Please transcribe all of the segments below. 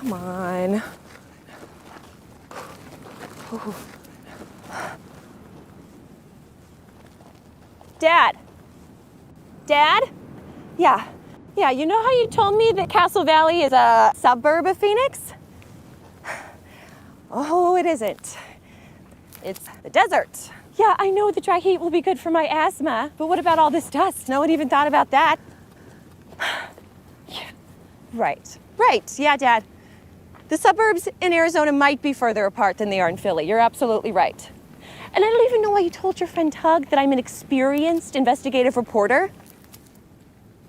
Come on. Ooh. Dad? Dad? Yeah. Yeah, you know how you told me that Castle Valley is a suburb of Phoenix? Oh, it isn't. It's the desert. Yeah, I know the dry heat will be good for my asthma, but what about all this dust? No one even thought about that. Yeah. Right. Yeah, Dad. The suburbs in Arizona might be further apart than they are in Philly. You're absolutely right. And I don't even know why you told your friend Tug that I'm an experienced investigative reporter.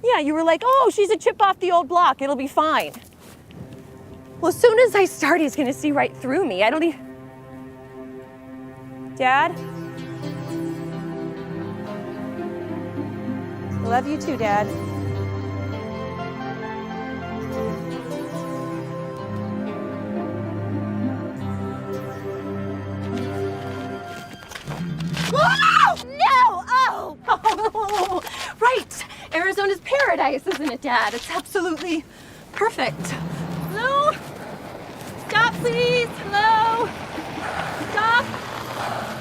Yeah, you were like, oh, she's a chip off the old block. It'll be fine. Well, as soon as I start, he's gonna see right through me. I don't even... Dad? I love you too, Dad. Whoa! No! Oh! Right! Arizona's paradise, isn't it, Dad? It's absolutely perfect. Hello? Stop, please! Hello? Stop!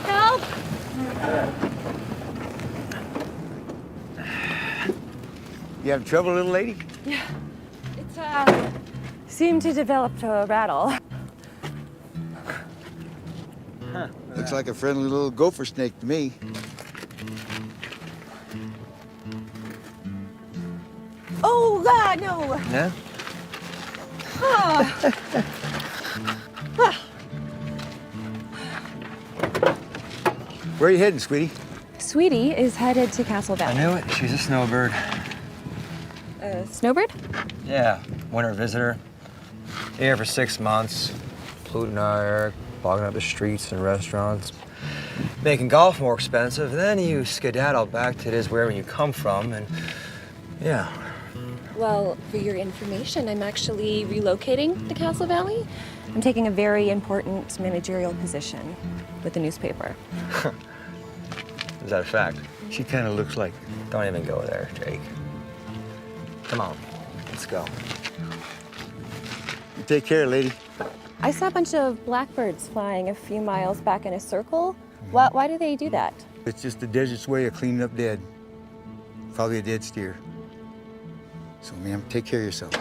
Help! You having trouble, little lady? Yeah. It's, seemed to develop a rattle. Huh. Looks like a friendly little gopher snake to me. Oh, God, no! Yeah? Oh. Where are you heading, sweetie? Sweetie is headed to Castle Valley. I knew it. She's a snowbird. Snowbird? Yeah, winter visitor. Here for 6 months, polluting our air, clogging up the streets and restaurants, making golf more expensive. And then you skedaddle back to this wherever you come from, and yeah. Well, for your information, I'm actually relocating to Castle Valley. I'm taking a very important managerial position with the newspaper. Is that a fact? She kind of looks like... Don't even go there, Jake. Come on, let's go. You take care, lady. I saw a bunch of blackbirds flying a few miles back in a circle. Why do they do that? It's just the desert's way of cleaning up dead. Probably a dead steer. So, ma'am, take care of yourself.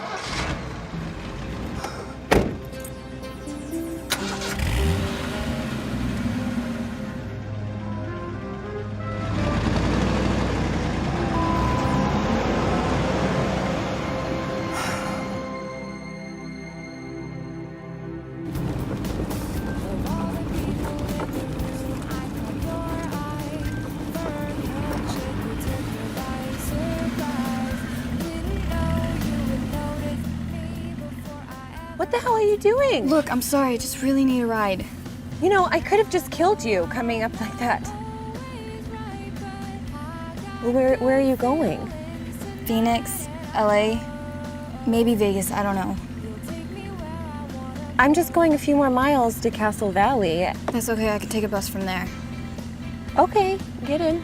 What the hell are you doing? Look, I'm sorry, I just really need a ride. You know, I could have just killed you coming up like that. Where are you going? Phoenix, LA, maybe Vegas, I don't know. I'm just going a few more miles to Castle Valley. That's okay, I can take a bus from there. Okay, get in.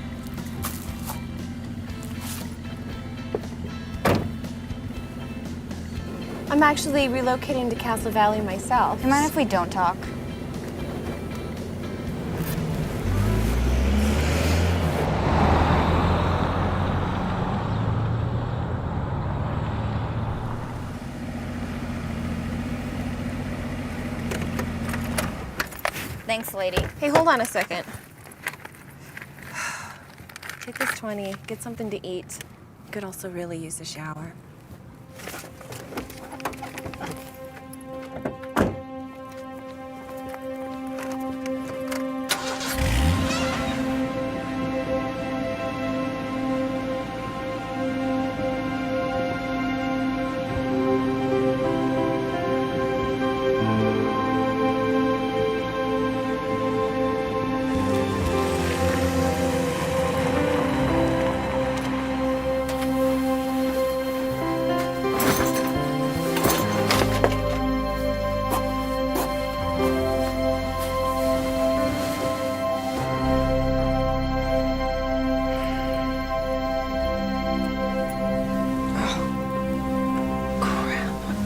I'm actually relocating to Castle Valley myself. Do you mind if we don't talk? Thanks, lady. Hey, hold on a second. Take this 20, get something to eat. You could also really use a shower.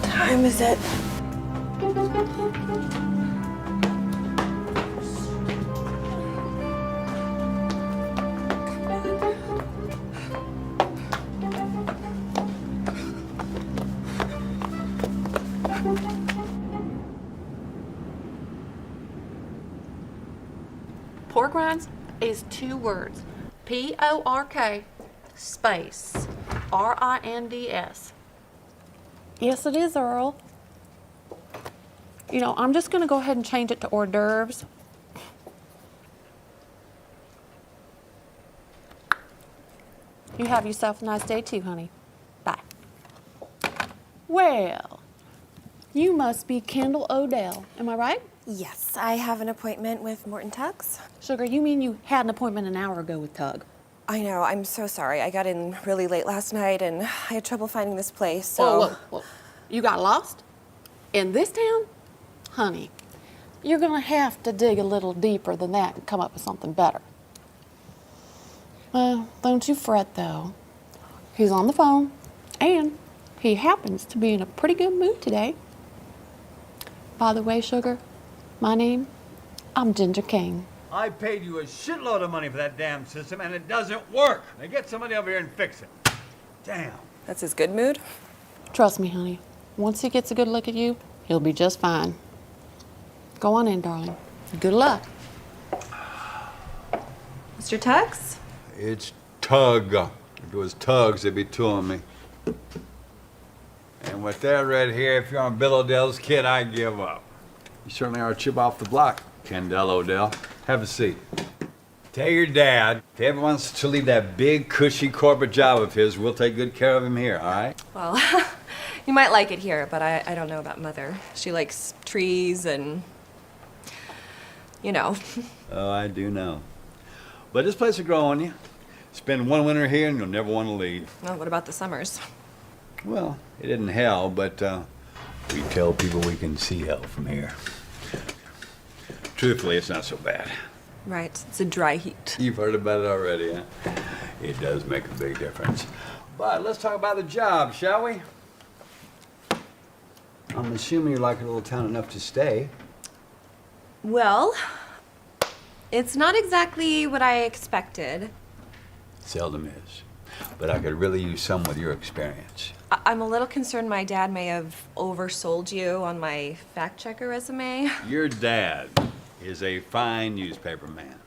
Time is it? Pork rinds is 2 words. P-O-R-K space R-I-N-D-S. Yes, it is, Earl. You know, I'm just gonna go ahead and change it to hors d'oeuvres. You have yourself a nice day too, honey. Bye. Well, you must be Kendall Odell, am I right? Yes, I have an appointment with Morton Tuggs. Sugar, you mean you had an appointment an hour ago with Tug? I know, I'm so sorry. I got in really late last night and I had trouble finding this place, so. Whoa. You got lost? In this town? Honey, you're gonna have to dig a little deeper than that and come up with something better. Well, don't you fret though. He's on the phone and he happens to be in a pretty good mood today. By the way, Sugar, my name, I'm Ginger King. I paid you a shitload of money for that damn system, and it doesn't work. Now get somebody over here and fix it. Damn. That's his good mood? Trust me, honey. Once he gets a good look at you, he'll be just fine. Go on in, darling. Good luck. Mr. Tuggs? It's Tug. If it was Tugs, they'd be two on me. And with that right here, if you're on Bill Odell's kid, I give up. You certainly are a chip off the block, Kendall Odell. Have a seat. Tell your dad, if he ever wants to leave that big, cushy corporate job of his, we'll take good care of him here, all right? Well, you might like it here, but I don't know about Mother. She likes trees and, you know. Oh, I do know. But this place will grow on you. Spend one winter here and you'll never want to leave. Well, what about the summers? Well, it isn't hell, but we tell people we can see hell from here. Truthfully, it's not so bad. Right, it's a dry heat. You've heard about it already, huh? It does make a big difference. But let's talk about the job, shall we? I'm assuming you like a little town enough to stay. Well, it's not exactly what I expected. Seldom is. But I could really use some with your experience. I'm a little concerned my dad may have oversold you on my fact checker resume. Your dad is a fine newspaper man.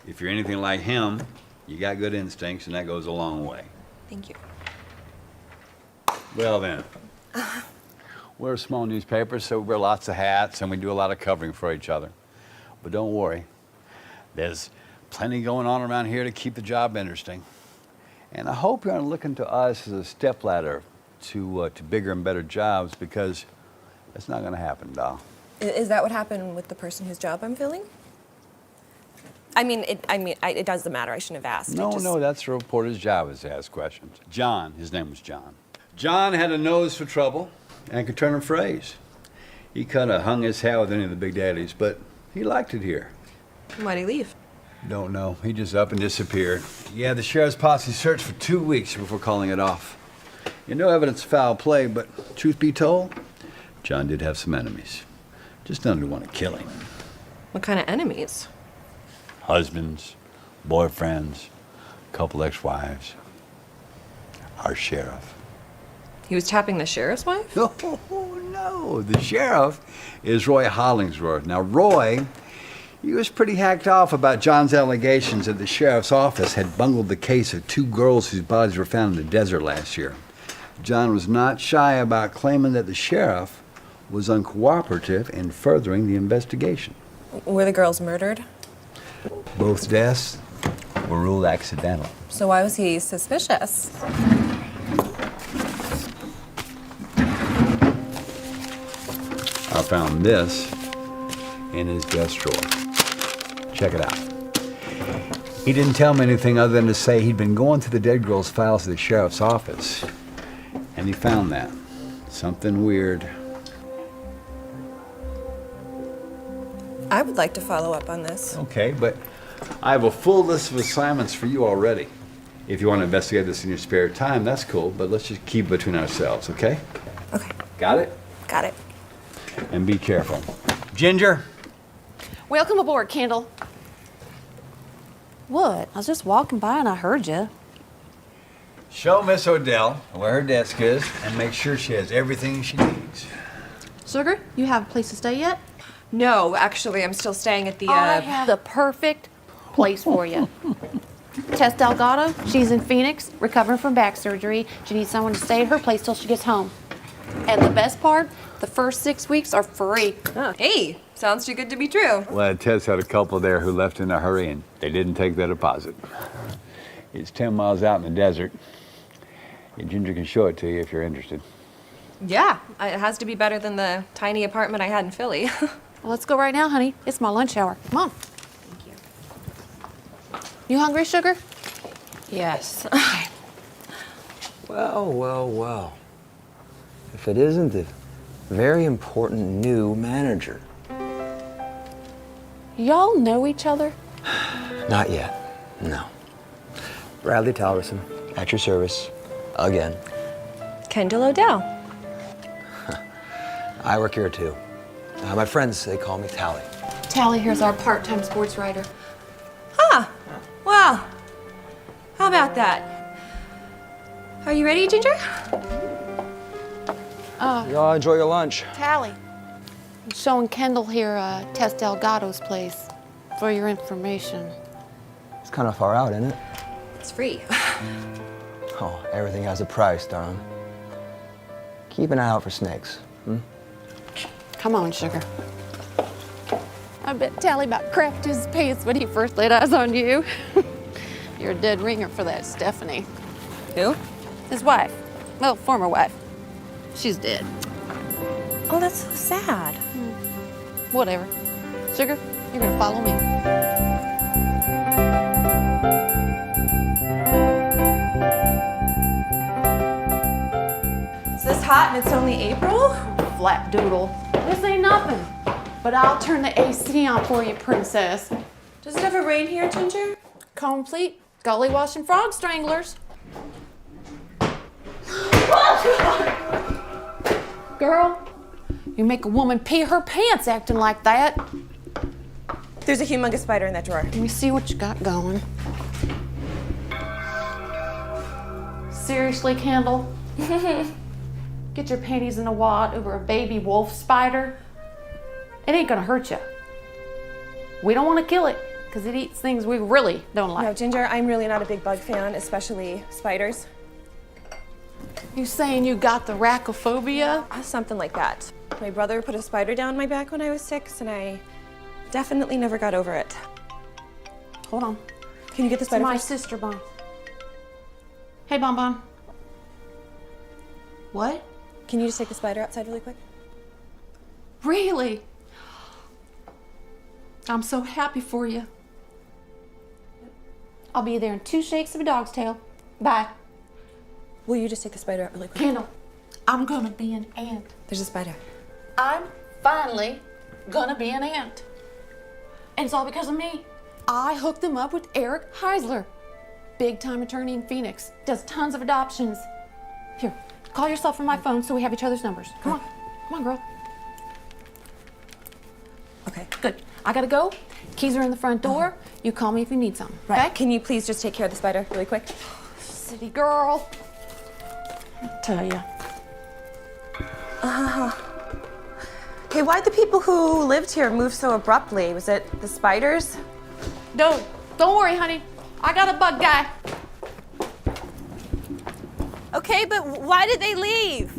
If you're anything like him, you got good instincts, and that goes a long way. Thank you. Well then, we're a small newspaper, so we wear lots of hats, and we do a lot of covering for each other. But don't worry, there's plenty going on around here to keep the job interesting. And I hope you're not looking to us as a stepladder to bigger and better jobs, because that's not going to happen, doll. Is that what happened with the person whose job I'm filling? It doesn't matter. I shouldn't have asked. No, that's a reporter's job, is to ask questions. John, his name was John. John had a nose for trouble and could turn a phrase. He kind of hung his hat with any of the big daddies, but he liked it here. Why'd he leave? Don't know. He just up and disappeared. Yeah, the sheriff's posse searched for 2 weeks before calling it off. No evidence of foul play, but truth be told, John did have some enemies. Just none who want to kill him. What kind of enemies? Husbands, boyfriends, couple ex-wives. Our sheriff. He was tapping the sheriff's wife? Oh, no. The sheriff is Roy Hollingsworth. Now, Roy, he was pretty hacked off about John's allegations that the sheriff's office had bungled the case of 2 girls whose bodies were found in the desert last year. John was not shy about claiming that the sheriff was uncooperative in furthering the investigation. Were the girls murdered? Both deaths were ruled accidental. So why was he suspicious? I found this in his desk drawer. Check it out. He didn't tell me anything other than to say he'd been going through the dead girl's files at the sheriff's office, and he found that. Something weird. I would like to follow up on this. Okay, but I have a full list of assignments for you already. If you want to investigate this in your spare time, that's cool, but let's just keep it between ourselves, okay? Okay. Got it? Got it. And be careful. Ginger? Welcome aboard, Kendall. What? I was just walking by and I heard you. Show Miss Odell where her desk is and make sure she has everything she needs. Sugar, you have a place to stay yet? No, actually, I'm still staying at the. I have the perfect place for you. Tess Delgado, she's in Phoenix, recovering from back surgery. She needs someone to stay at her place till she gets home. And the best part, the first 6 weeks are free. Oh, hey, sounds too good to be true. Well, Tess had a couple there who left in a hurry and they didn't take their deposit. It's 10 miles out in the desert. And Ginger can show it to you if you're interested. Yeah, it has to be better than the tiny apartment I had in Philly. Well, let's go right now, honey. It's my lunch hour. Come on. Thank you. You hungry, Sugar? Yes. Well, well, well. If it isn't the very important new manager. Y'all know each other? Not yet, no. Bradley Talberson, at your service, again. Kendall Odell. I work here too. My friends, they call me Tally. Tally here's our part-time sports writer. Huh. Well, how about that? Are you ready, Ginger? Y'all enjoy your lunch. Tally, I'm showing Kendall here Tess Delgado's place for your information. It's kind of far out, isn't it? It's free. Oh, everything has a price, darling. Keep an eye out for snakes. Come on, Sugar. I bet Tally about crapped his pants when he first laid eyes on you. You're a dead ringer for that Stephanie. Who? His wife. Well, former wife. She's dead. Oh, that's so sad. Whatever. Sugar, you're gonna follow me. Is this hot and it's only April? Flat doodle. This ain't nothing. But I'll turn the AC on for you, princess. Does it ever rain here, Ginger? Complete gully washing frog stranglers. Girl, you make a woman pee her pants acting like that. There's a humongous spider in that drawer. Let me see what you got going. Seriously, Kendall? Get your panties in a wad over a baby wolf spider? It ain't gonna hurt you. We don't want to kill it because it eats things we really don't like. No, Ginger, I'm really not a big bug fan, especially spiders. You saying you got the rachophobia? Something like that. My brother put a spider down my back when I was 6, and I definitely never got over it. Hold on. Can you get the It's spider my first? sister, Bon. Hey, Bon Bon. What? Can you just take the spider outside really quick? Really? I'm so happy for you. I'll be there in 2 shakes of a dog's tail. Bye. Will you just take the spider out really quick? Kendall, I'm gonna be an ant. There's a spider. I'm finally gonna be an ant. And it's all because of me. I hooked them up with Eric Heisler. Big time attorney in Phoenix. Does tons of adoptions. Here, call yourself from my phone so we have each other's numbers. Come on. Come on, girl. Okay. Good. I gotta go. Keys are in the front door. You call me if you need something. Right. Okay? Can you please just take care of the spider really quick? City girl. I tell ya. Hey, why'd the people who lived here move so abruptly? Was it the spiders? No, don't worry, honey. I got a bug guy. Okay, but why did they leave?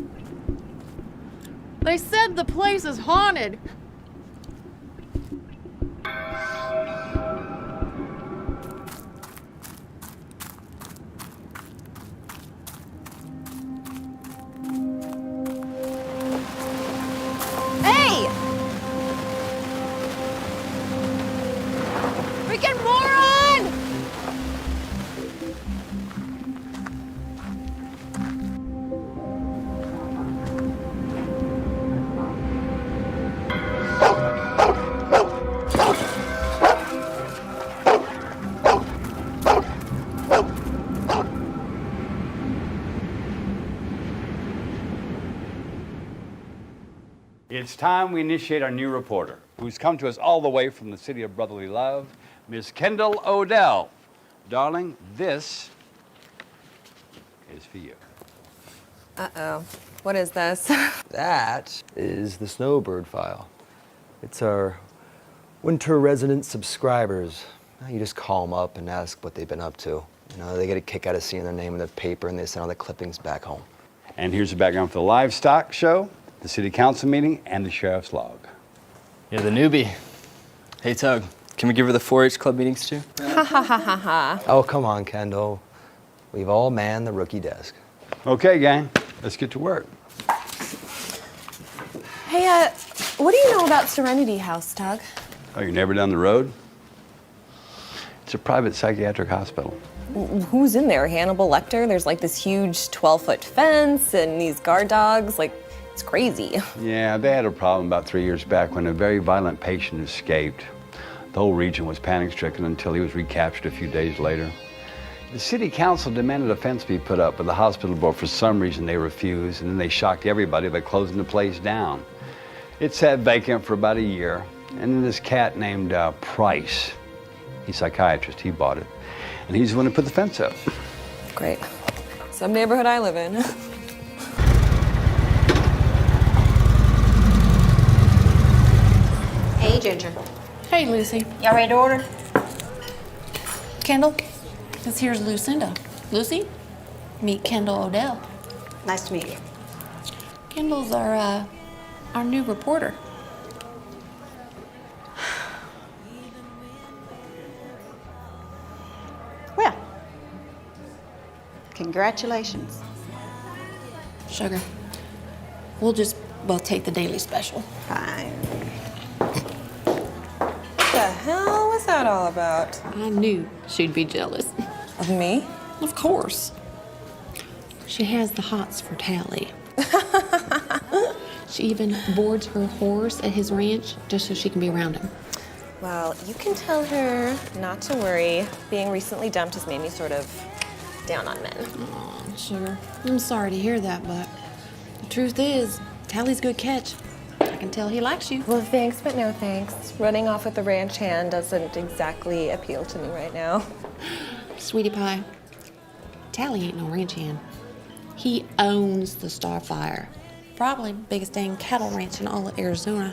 They said the place is haunted. Hey! Freaking moron! It's time we initiate our new reporter, who's come to us all the way from the city of brotherly love, Miss Kendall Odell. Darling, this is for you. Uh-oh. What is this? That is the Snowbird file. It's our winter resident subscribers. You just call them up and ask what they've been up to. You know, they get a kick out of seeing their name in the paper and they send all the clippings back home. And here's the background for the livestock show, the city council meeting, and the sheriff's log. You're the newbie. Hey, Tug, can we give her the 4-H club meetings too? Ha ha ha ha ha. Oh, come on, Kendall. We've all manned the rookie desk. Okay, gang, let's get to work. Hey, what do you know about Serenity House, Tug? Oh, you're never down the road? It's a private psychiatric hospital. Who's in there? Hannibal Lecter? There's like this huge 12-foot fence and these guard dogs. Like, it's crazy. Yeah, they had a problem about 3 years back when a very violent patient escaped. The whole region was panic-stricken until he was recaptured a few days later. The city council demanded a fence be put up, but the hospital board, for some reason, they refused, and then they shocked everybody by closing the place down. It sat vacant for about a year, and then this cat named Price, he's a psychiatrist, he bought it, and he's the one who put the fence up. Great. Some neighborhood I live in. Hey, Ginger. Hey, Lucy. Y'all ready to order? Kendall, this here's Lucinda. Lucy, meet Kendall Odell. Nice to meet you. Kendall's our new reporter. Well, congratulations. Sugar, we'll take the daily special. Fine. What the hell was that all about? I knew she'd be jealous. Of me? Of course. She has the hots for Tally. She even boards her horse at his ranch just so she can be around him. Well, you can tell her not to worry. Being recently dumped has made me sort of down on men. Aw, sugar. I'm sorry to hear that, but the truth is, Tally's a good catch. I can tell he likes you. Well, thanks, but no thanks. Running off with the ranch hand doesn't exactly appeal to me right now. Sweetie pie, Tally ain't no ranch hand. He owns the Starfire. Probably biggest dang cattle ranch in all of Arizona.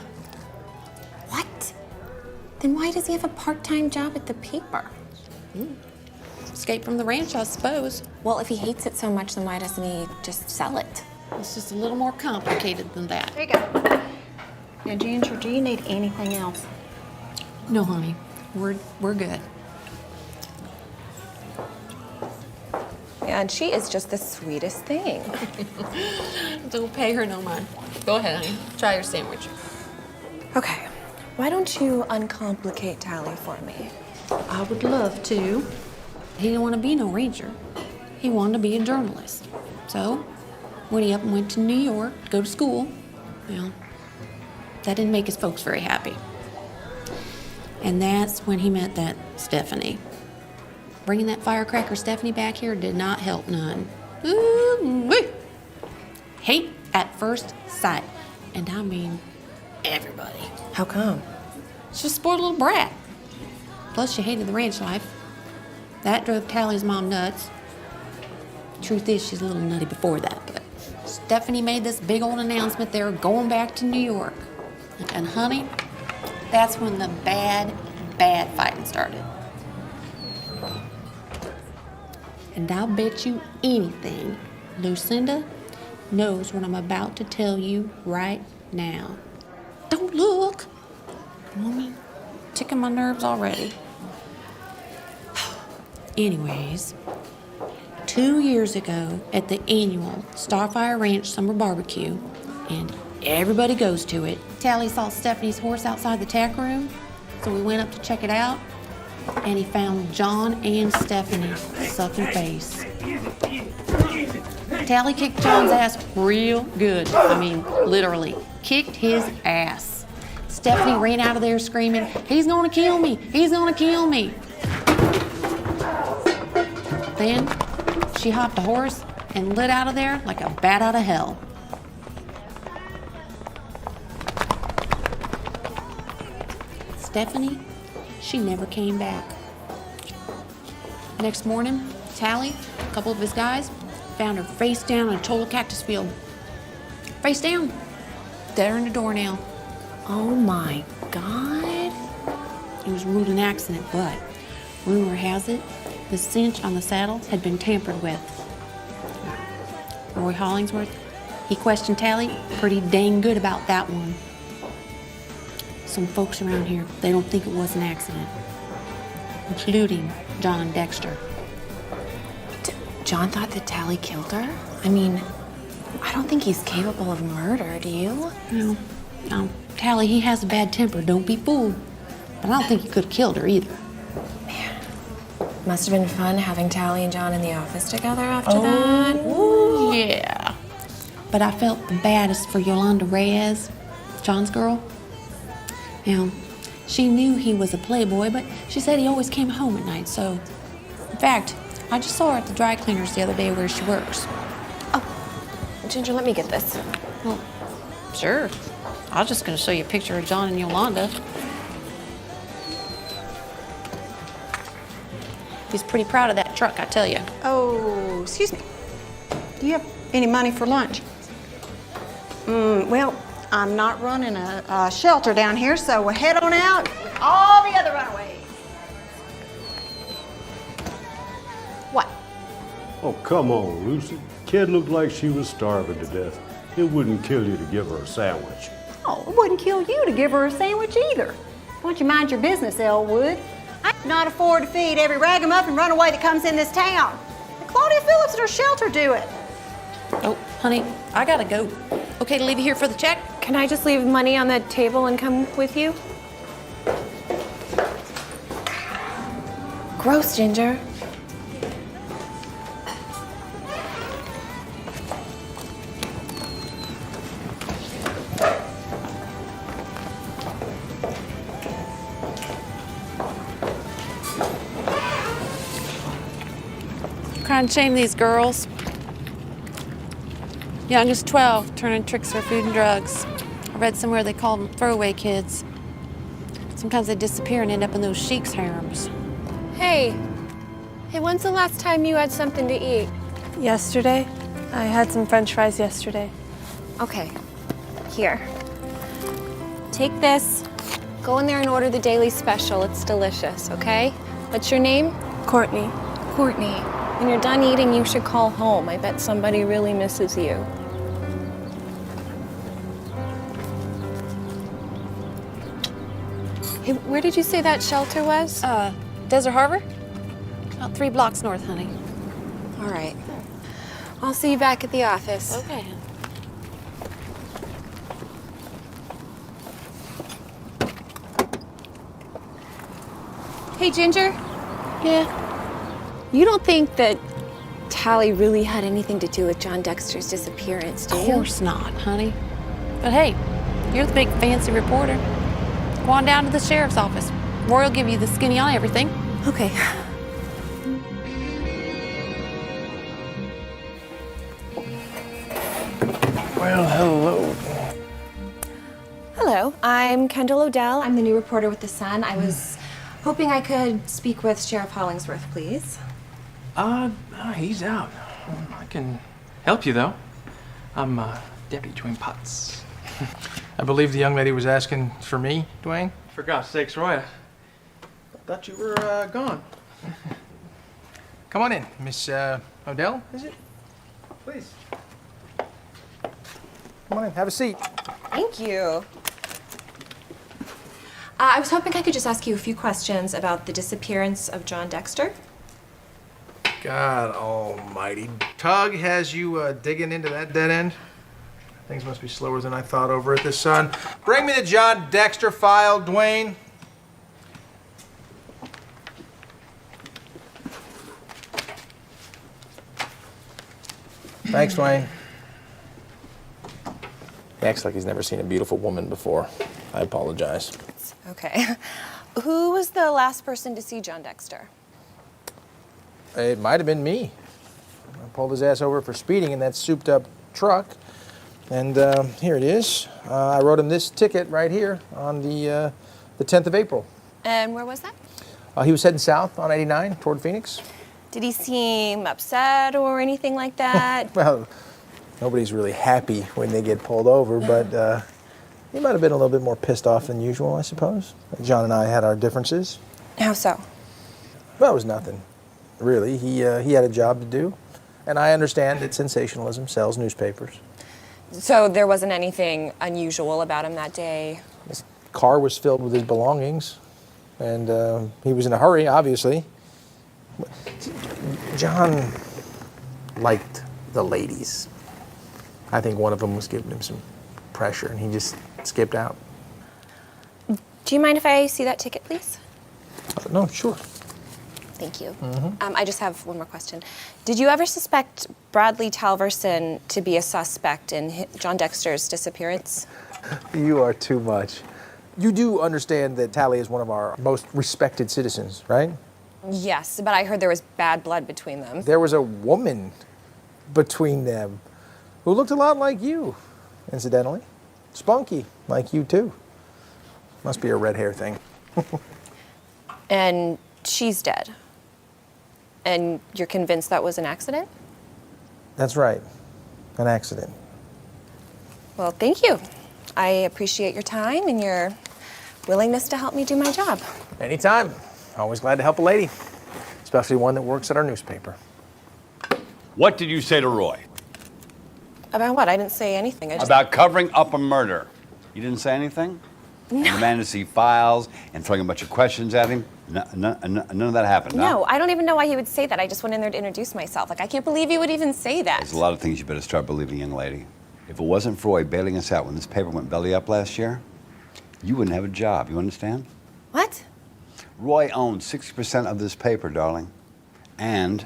What? Then why does he have a part-time job at the paper? Escape from the ranch, I suppose. Well, if he hates it so much, then why doesn't he just sell it? It's just a little more complicated than that. There you go. Now, Ginger, do you need anything else? No, honey, we're good. Yeah, and she is just the sweetest thing. Don't pay her no mind. Go ahead, honey. Try your sandwich. Okay, why don't you uncomplicate Tally for me? I would love to. He didn't want to be no ranger. He wanted to be a journalist. So, when he up and went to New York to go to school, well, that didn't make his folks very happy. And that's when he met that Stephanie. Bringing that firecracker Stephanie back here did not help none. Ooh-wee. Hate at first sight. And I mean everybody. How come? She's a spoiled little brat. Plus, she hated the ranch life. That drove Tally's mom nuts. Truth is, she's a little nutty before that, but Stephanie made this big old announcement they were going back to New York. And honey, that's when the bad fighting started. And I'll bet you anything, Lucinda knows what I'm about to tell you right now. Don't look. Mommy, ticking my nerves already. Anyways, 2 years ago at the annual Starfire Ranch Summer Barbecue, and everybody goes to it, Tally saw Stephanie's horse outside the tack room, so we went up to check it out, and he found John and Stephanie sucking face. Tally kicked John's ass real good. I mean, literally, kicked his ass. Stephanie ran out of there screaming, "He's gonna kill me! He's gonna kill me!" Then she hopped a horse and lit out of there like a bat out of hell. Stephanie, she never came back. Next morning, Tally, a couple of his guys, found her face down in a total cactus field. Face down. Dead her in a doornail. Oh my God. It was ruled an accident, but rumor has it the cinch on the saddle had been tampered with. Roy Hollingsworth, he questioned Tally pretty dang good about that one. Some folks around here, they don't think it was an accident, including John Dexter. John thought that Tally killed her? I mean, I don't think he's capable of murder, do you? No, Tally, he has a bad temper, don't be fooled. But I don't think he could have killed her either. Must have been fun having Tally and John in the office together after that. Ooh, yeah. But I felt the baddest for Yolanda Reyes, John's girl. Now, she knew he was a playboy, but she said he always came home at night, so... In fact, I just saw her at the dry cleaners the other day where she works. Ginger, let me get this. Well, sure. I was just gonna show you a picture of John and Yolanda. He's pretty proud of that truck, I tell you. Oh, excuse me. Do you have any money for lunch? Well, I'm not running a shelter down here, so we'll head on out with all the other runaways. What? Oh, come on, Lucy. Kid looked like she was starving to death. It wouldn't kill you to give her a sandwich. Oh, it wouldn't kill you to give her a sandwich either. Why don't you mind your business, Elwood? I cannot afford to feed every ragamuffin runaway that comes in this town. Let Claudia Phillips and her shelter do it. Oh, honey, I gotta go. Okay to leave you here for the check? Can I just leave money on the table and come with you? Gross, Ginger. Trying to shame these girls. Youngest 12, turning tricks for food and drugs. I read somewhere they call them throwaway kids. Sometimes they disappear and end up in those sheiks' harems. Hey, when's the last time you had something to eat? Yesterday. I had some French fries yesterday. Okay, here. Take this, go in there and order the daily special. It's delicious, okay? What's your name? Courtney. Courtney. When you're done eating, you should call home. I bet somebody really misses you. Hey, where did you say that shelter was? Desert Harbor? About 3 blocks north, honey. All right. I'll see you back at the office. Okay. Hey, Ginger. Yeah. You don't think that Tally really had anything to do with John Dexter's disappearance, do you? Of course not, honey. But hey, you're the big fancy reporter. Go on down to the sheriff's office. Roy will give you the skinny on everything. Okay. Well, hello. Hello, I'm Kendall Odell. I'm the new reporter with The Sun. I was hoping I could speak with Sheriff Hollingsworth, please. He's out. I can help you, though. I'm Deputy Dwayne Potts. I believe the young lady was asking for me, Dwayne. For God's sakes, Roy, I thought you were gone. Come on in, Miss Odell, is it? Please. Come on in, have a seat. Thank you. I was hoping I could just ask you a few questions about the disappearance of John Dexter. God almighty. Tug has you digging into that dead end? Things must be slower than I thought over at the Sun. Bring me the John Dexter file, Dwayne. Thanks, Dwayne. He acts like he's never seen a beautiful woman before. I apologize. Okay. Who was the last person to see John Dexter? It might have been me. I pulled his ass over for speeding in that souped-up truck. And here it is. I wrote him this ticket right here on the the 10th of April. And where was that? He was heading south on 89 toward Phoenix. Did he seem upset or anything like that? Well, nobody's really happy when they get pulled over, but he might have been a little bit more pissed off than usual, I suppose. John and I had our differences. How so? Well, it was nothing, really. He had a job to do, and I understand that sensationalism sells newspapers. So there wasn't anything unusual about him that day? His car was filled with his belongings, and he was in a hurry, obviously. John liked the ladies. I think one of them was giving him some pressure, and he just skipped out. Do you mind if I see that ticket, please? No, sure. Thank you. Mm-hmm. I just have one more question. Did you ever suspect Bradley Talverson to be a suspect in John Dexter's disappearance? You are too much. You do understand that Tally is one of our most respected citizens, right? Yes, but I heard there was bad blood between them. There was a woman between them who looked a lot like you, incidentally. Spunky, like you too. Must be a red hair thing. And she's dead. And you're convinced that was an accident? That's right, an accident. Well, thank you. I appreciate your time and your willingness to help me do my job. Anytime. Always glad to help a lady, especially one that works at our newspaper. What did you say to Roy? About what? I didn't say anything. I just... About covering up a murder. You didn't say anything? No. Demanded to see files and throwing a bunch of questions at him? None of that happened, No, I don't even know why he would say that. I just went in there to introduce myself. Like, I can't believe he would even say that. There's a lot of things you better start believing, young lady. If it wasn't for Roy bailing us out when this paper went belly up last year, you wouldn't have a job, you understand? What? Roy owns 60% of this paper, darling. And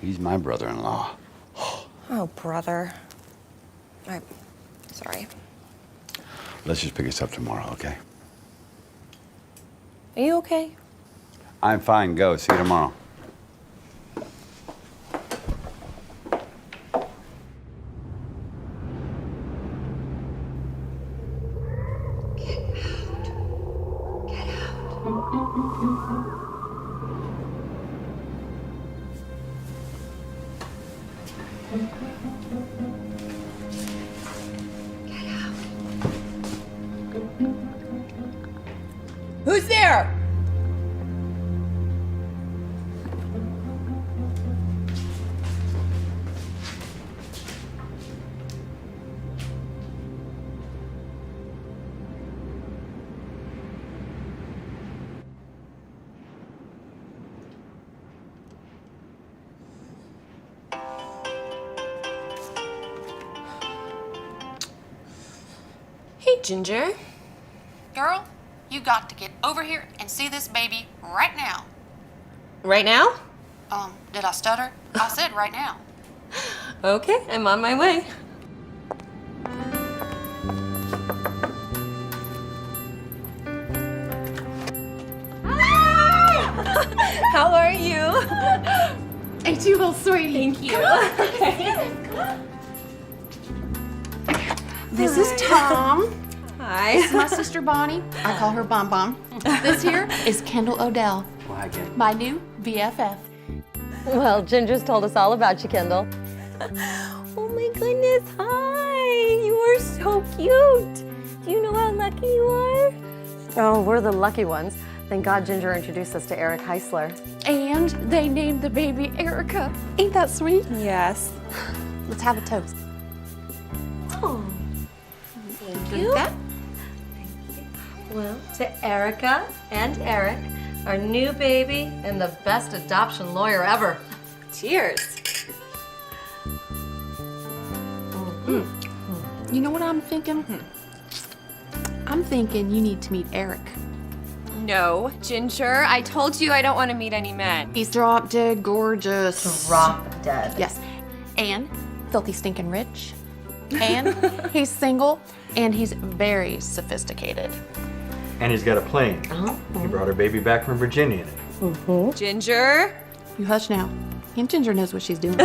he's my brother-in-law. Oh, brother. I'm sorry. Let's just pick us up tomorrow, okay? Are you okay? I'm fine. Go. See you tomorrow. Who's there? Hey, Ginger. Girl, you got to get over here and see this baby right now. Right now? Did I stutter? I said right now. Okay, I'm on my way. How are you? Ain't you a little sweetie? Thank you. This is Tom. Hi. This is my sister Bonnie. I call her Bon Bon. This here is Kendall Odell, my new BFF. Well, Ginger's told us all about you, Kendall. Oh my goodness, hi. You are so cute. Do you know how lucky you are? Oh, we're the lucky ones. Thank God Ginger introduced us to Eric Heisler. And they named the baby Erica. Ain't that sweet? Yes. Let's have a toast. Oh, thank Drink you. that. Well, to Erica and Eric, our new baby and the best adoption lawyer ever. Cheers. You know what I'm thinking? I'm thinking you need to meet Eric. No, Ginger, I told you I don't want to meet any men. He's drop dead gorgeous. Drop dead. Yes. And filthy stinking rich. And he's single. And he's very sophisticated. And he's got a plane. He brought her baby back from Virginia in it. Ginger? You hush now. And Ginger knows what she's doing.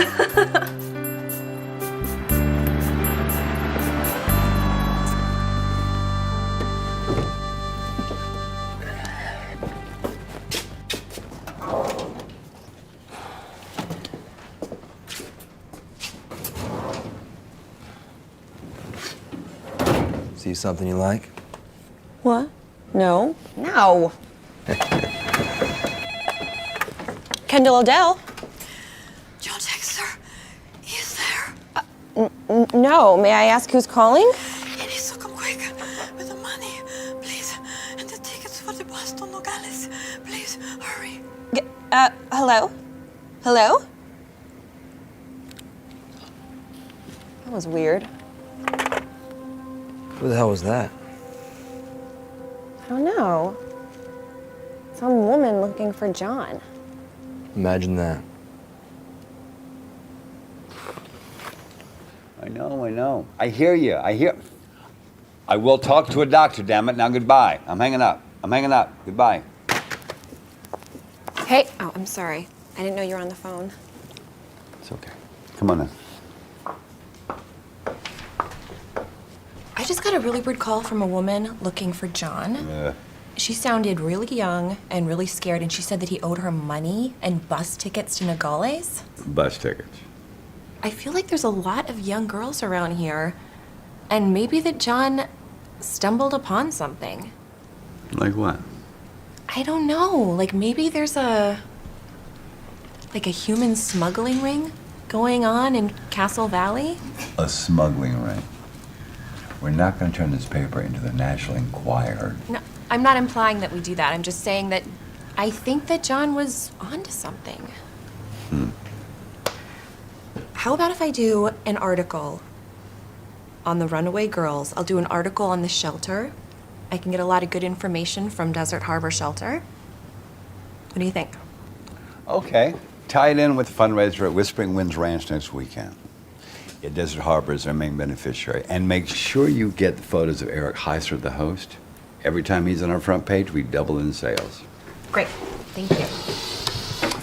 See something you like? What? No. No. Kendall Odell. John Dexter, he's there. No. May I ask who's calling? He needs to come quick with the money, please. And the tickets for the Boston Nogales. Please, hurry. Hello? Hello? That was weird. Who the hell was that? I don't know. Some woman looking for John. Imagine that. I know. I hear you. I will talk to a doctor, damn it. Now goodbye. I'm hanging up. Goodbye. Hey. Oh, I'm sorry. I didn't know you were on the phone. It's okay. Come on in. I just got a really weird call from a woman looking for John. She sounded really young and really scared, and she said that he owed her money and bus tickets to Nogales. Bus tickets. I feel like there's a lot of young girls around here, and maybe that John stumbled upon something. Like what? I don't know. Like maybe there's a human smuggling ring going on in Castle Valley. A smuggling ring. We're not going to turn this paper into the National Enquirer. No, I'm not implying that we do that. I'm just saying that I think that John was onto something. How about if I do an article on the runaway girls? I'll do an article on the shelter. I can get a lot of good information from Desert Harbor Shelter. What do you think? Okay. Tie it in with the fundraiser at Whispering Winds Ranch next weekend. Yeah, Desert Harbor is our main beneficiary. And make sure you get the photos of Eric Heiser, the host. Every time he's on our front page, we double in sales. Great. Thank you.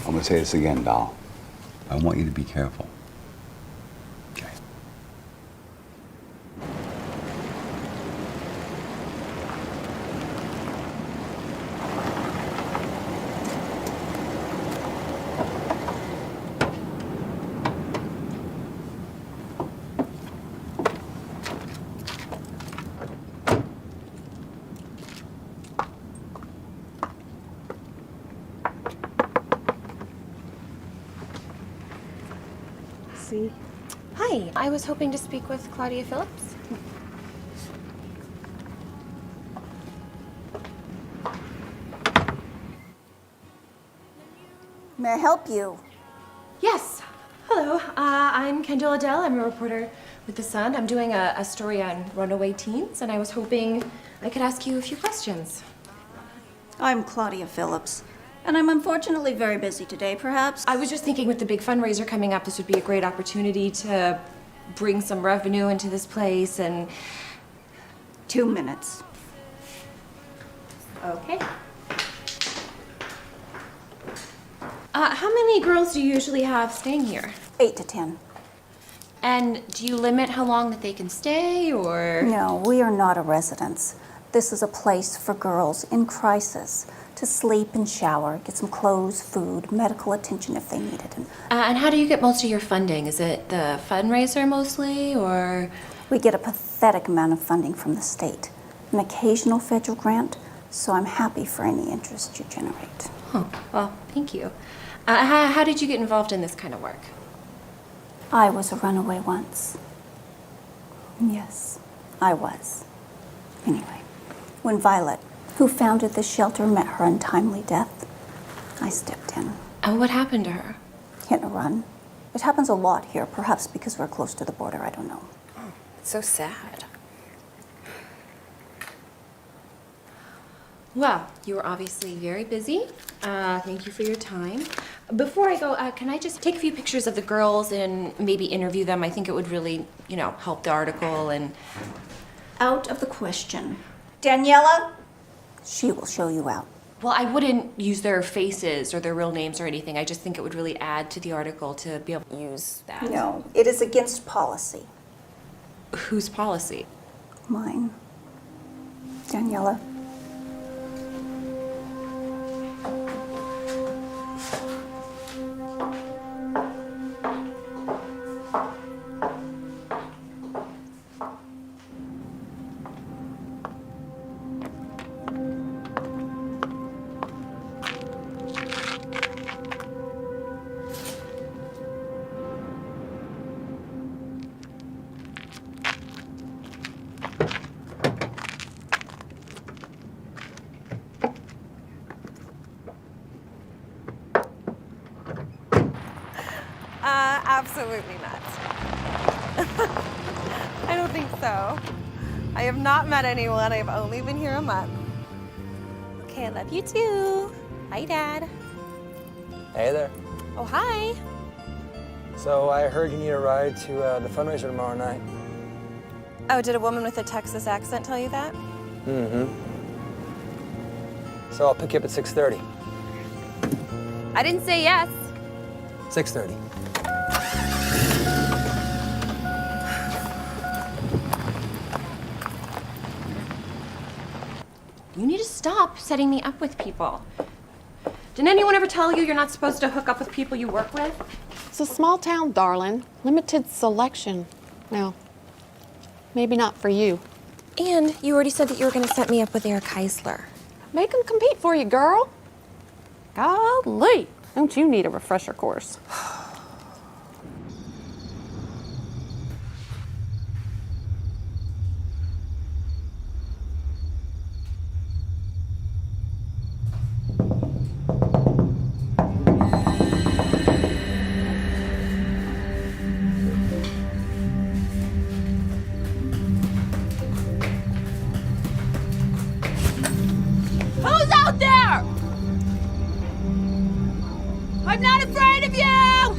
I'm going to say this again, doll. I want you to be careful. Okay. See? Hi. I was hoping to speak with Claudia Phillips. May I help you? Yes. Hello. I'm Kendall Adele. I'm a reporter with The Sun. I'm doing a story on runaway teens, and I was hoping I could ask you a few questions. I'm Claudia Phillips, and I'm unfortunately very busy today, perhaps. I was just thinking with the big fundraiser coming up, this would be a great opportunity to bring some revenue into this place and... 2 minutes. Okay. How many girls do you usually have staying here? 8 to 10. And do you limit how long that they can stay, or? No, we are not a residence. This is a place for girls in crisis to sleep and shower, get some clothes, food, medical attention if they need it. And how do you get most of your funding? Is it the fundraiser mostly, or? We get a pathetic amount of funding from the state, an occasional federal grant, so I'm happy for any interest you generate. Oh, well, thank you. How did you get involved in this kind of work? I was a runaway once. Yes, I was. Anyway, when Violet, who founded this shelter, met her untimely death, I stepped in. And what happened to her? Hit and run. It happens a lot here, perhaps because we're close to the border, I don't know. Oh, it's so sad. Well, you were obviously very busy. Thank you for your time. Before I go, can I just take a few pictures of the girls and maybe interview them? I think it would really, help the article and... Out of the question. Daniela, she will show you out. Well, I wouldn't use their faces or their real names or anything. I just think it would really add to the article to be able to use that. No, it is against policy. Whose policy? Mine. Daniela. Absolutely not. I don't think so. I have not met anyone. I have only been here a month. Okay, I love you too. Hi, Dad. Hey there. Oh, hi. So I heard you need a ride to the fundraiser tomorrow night. Oh, did a woman with a Texas accent tell you that? Mm-hmm. So I'll pick you up at 6:30. I didn't say yes. 6:30. You need to stop setting me up with people. Didn't anyone ever tell you you're not supposed to hook up with people you work with? It's a small town, darling. Limited selection. Well, maybe not for you. And you already said that you were going to set me up with Eric Heisler. Make them compete for you, girl. Golly, don't you need a refresher course? Who's out there? I'm not afraid of you!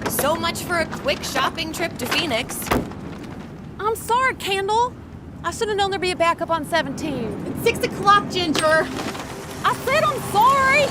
So much for a quick shopping trip to Phoenix. I'm sorry, Candle. I should have known there'd be a backup on 17. It's 6 o'clock, Ginger. I said I'm sorry.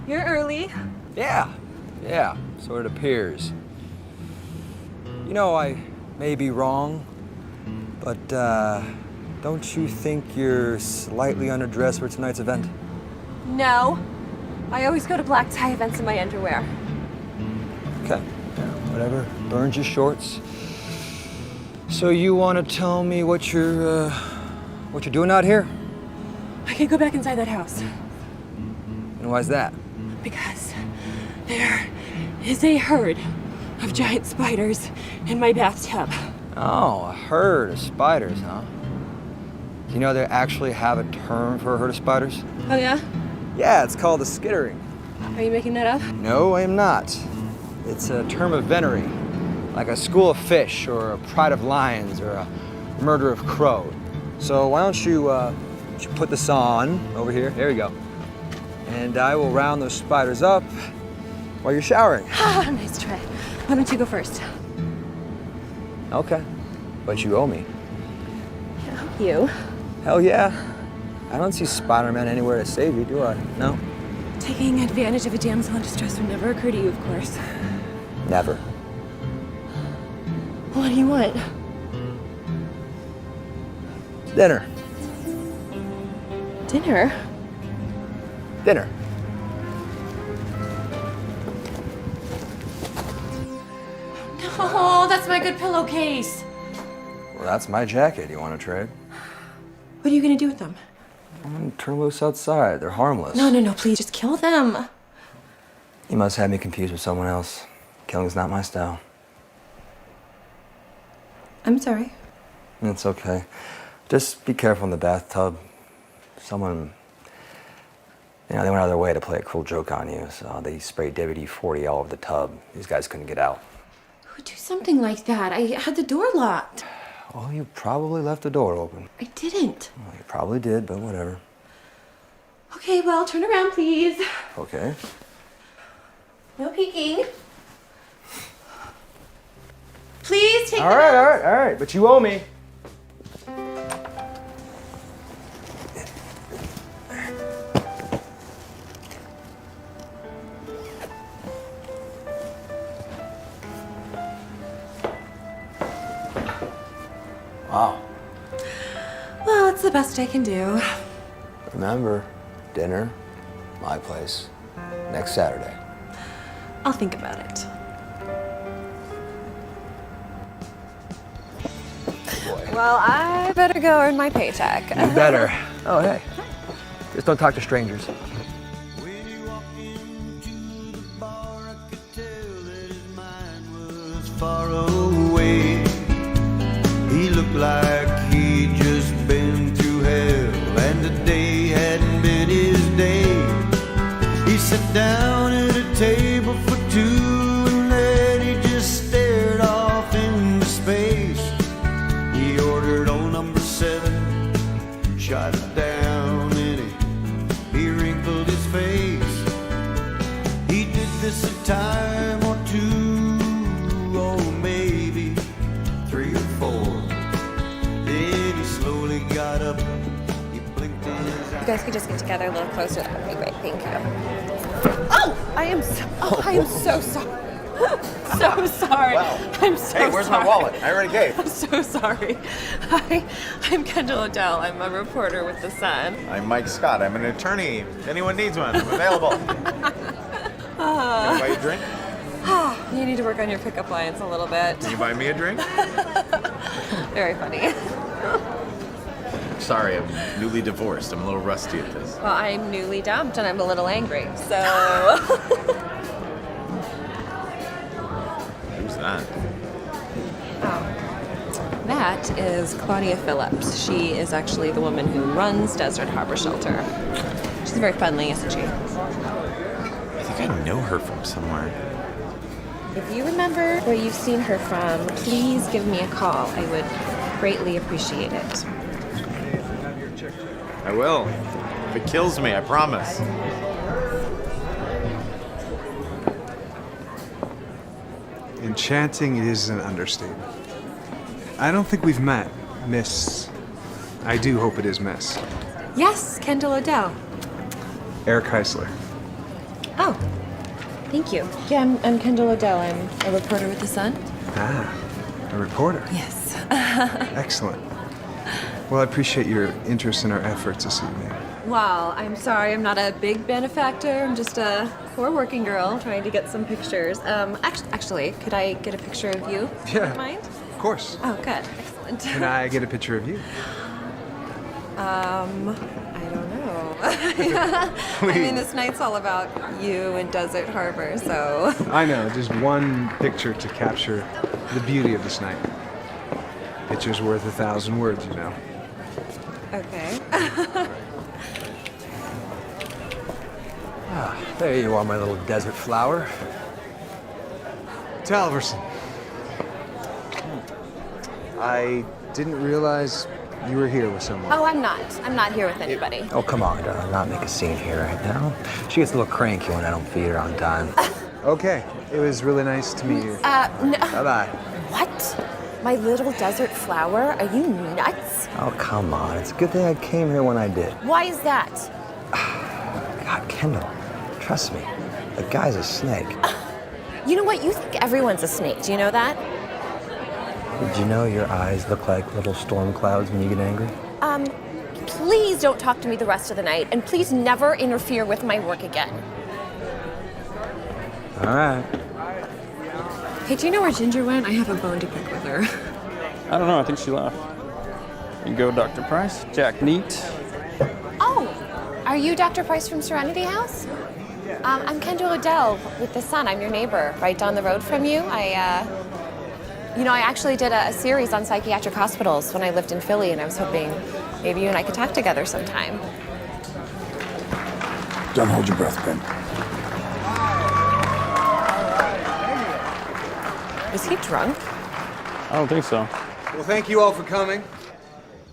You're early. Yeah, so it appears. You know, I may be wrong, but don't you think you're slightly underdressed for tonight's event? No. I always go to black tie events in my underwear. Okay, whatever, burns your shorts. So you want to tell me what you're doing out here? I can't go back inside that house. And why's that? Because there is a herd of giant spiders in my bathtub. Oh, a herd of spiders, huh? Do you know they actually have a term for a herd of spiders? Oh, yeah? Yeah, it's called the skittering. Are you making that up? No, I am not. It's a term of venery, like a school of fish, or a pride of lions, or a murder of crow. So why don't you put this on over here? There you go. And I will round those spiders up while you're showering. Ah, nice try. Why don't you go first? Okay, but you owe me. You? Hell yeah. I don't see Spider-Man anywhere to save you, do I? No? Taking advantage of a damsel in distress would never occur to you, of course. Never. What do you want? Dinner. Dinner? Dinner. No, that's my good pillowcase. Well, that's my jacket. You want to trade? What are you gonna do with them? I'm gonna turn loose outside. They're harmless. No, please, just kill them. You must have me confused with someone else. Killing's not my style. I'm sorry. It's okay. Just be careful in the bathtub. Someone, they went out of their way to play a cruel joke on you, so they sprayed WD-40 all over the tub. These guys couldn't get out. Who would do something like that? I had the door locked. Well, you probably left the door open. I didn't. Well, you probably did, but whatever. Okay, well, turn around, please. Okay. No peeking. Please take All right, but you owe me. Wow. Well, it's the best I can do. Remember, dinner, my place, next Saturday. I'll think about it. Well, I better go earn my paycheck. You better. Oh, hey. Just don't talk to strangers. Far away, he looked like he'd just been through hell, and today hadn't been his day. He sat down at a table for two, and then he just stared off into space. He ordered on number 7, shot it down, and he wrinkled his face. He did this a time or two, oh, maybe 3 or 4. Then he slowly got up, he blinked in his eyes. You guys could just get together a little closer. That would be great. Thank you. Oh! I am so sorry. So sorry. Wow. I'm so sorry. Hey, where's my wallet? I already gave. I'm so sorry. I'm Kendall O'Dell. I'm a reporter with The Sun. I'm Mike Scott. I'm an attorney. If anyone needs one, I'm available. Can I buy you a drink? You need to work on your pickup lines a little bit. Can you buy me a drink? Very funny. Sorry, I'm newly divorced. I'm a little rusty at this. Well, I'm newly dumped and I'm a little angry, so... Who's that? That is Claudia Phillips. She is actually the woman who runs Desert Harbor Shelter. She's very friendly, isn't she? I think I know her from somewhere. If you remember where you've seen her from, please give me a call. I would greatly appreciate it. I will. If it kills me, I promise. Enchanting is an understatement. I don't think we've met, Miss. I do hope it is Miss. Yes, Kendall O'Dell. Eric Heisler. Oh, thank you. Yeah, I'm Kendall O'Dell. I'm a reporter with The Sun. Ah, a reporter. Yes. Excellent. Well, I appreciate your interest in our efforts this evening. Well, I'm sorry, I'm not a big benefactor. I'm just a poor working girl trying to get some pictures. Actually, could I get a picture of you? If you Yeah. don't mind? Of course. Oh, good. Excellent. Can I get a picture of you? I don't know. I mean, this night's all about you and Desert Harbor, so. I know, just one picture to capture the beauty of this night. Picture's worth 1,000 words, you know. Okay. There you are, my little desert flower. Talverson. I didn't realize you were here with someone. Oh, I'm not. I'm not here with anybody. Oh, come on, darling. Not make a scene here right now. She gets a little cranky when I don't feed her on time. Okay. It was really nice to meet you. No. Bye-bye. What? My little desert flower? Are you nuts? Oh, come on. It's a good thing I came here when I did. Why is that? God, Kendall, trust me. The guy's a snake. You know what? You think everyone's a snake. Do you know that? Did you know your eyes look like little storm clouds when you get angry? Please don't talk to me the rest of the night, and please never interfere with my work again. All right. Hey, do you know where Ginger went? I have a bone to pick with her. I don't know. I think she left. You go, Dr. Price. Jack Neat. Oh, are you Dr. Price from Serenity House? I'm Kendall O'Dell with The Sun. I'm your neighbor, right down the road from you. I actually did a series on psychiatric hospitals when I lived in Philly, and I was hoping maybe you and I could talk together sometime. Don't hold your breath, Ben. Is he drunk? I don't think so. Well, thank you all for coming.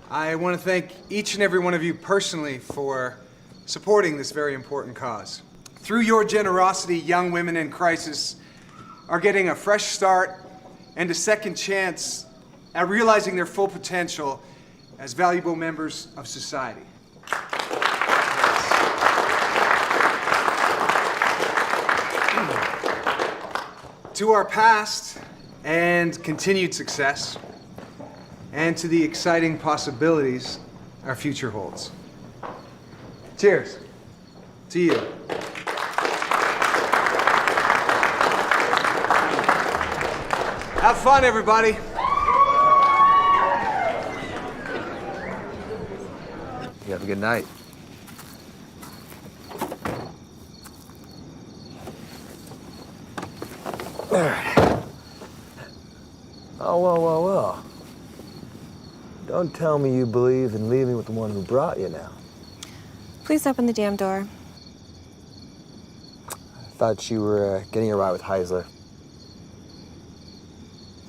I want to thank each and every one of you personally for supporting this very important cause. Through your generosity, young women in crisis are getting a fresh start and a second chance at realizing their full potential as valuable members of society. To our past and continued success, and to the exciting possibilities our future holds. Cheers to you. Have fun, everybody. You have a good night. All right. Oh, well. Don't tell me you believe in leaving with the one who brought you now. Please open the damn door. I thought you were getting a ride with Heisler.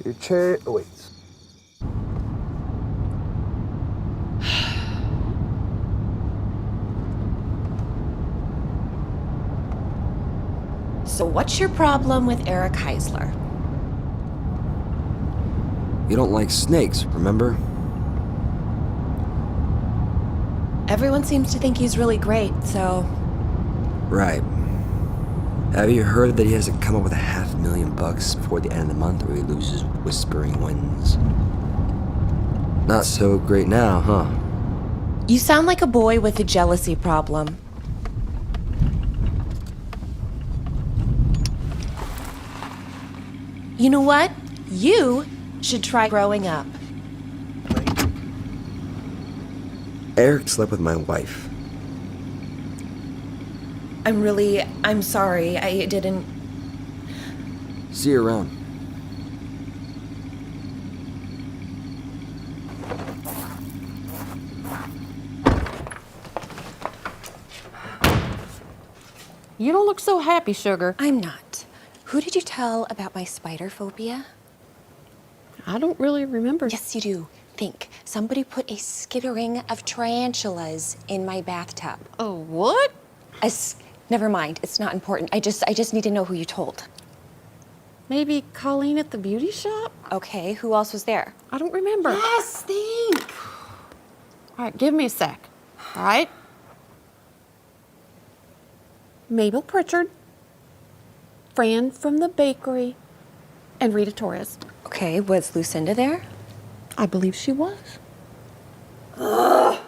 Your chair awaits. So what's your problem with Eric Heisler? You don't like snakes, remember? Everyone seems to think he's really great, so... Right. Have you heard that he has to come up with $500,000 before the end of the month or he loses Whispering Winds? Not so great now, huh? You sound like a boy with a jealousy problem. You know what? You should try growing up. Eric slept with my wife. I'm sorry. I didn't... See you around. You don't look so happy, sugar. I'm not. Who did you tell about my spider phobia? I don't really remember. Yes, you do. Think. Somebody put a skittering of tarantulas in my bathtub. Oh, what? Never mind. It's not important. I just need to know who you told. Maybe Colleen at the beauty shop? Okay, who else was there? I don't remember. Yes, think. All right, give me a sec. All right? Mabel Pritchard, Fran from the bakery, and Rita Torres. Okay, was Lucinda there? I believe she was. Ugh.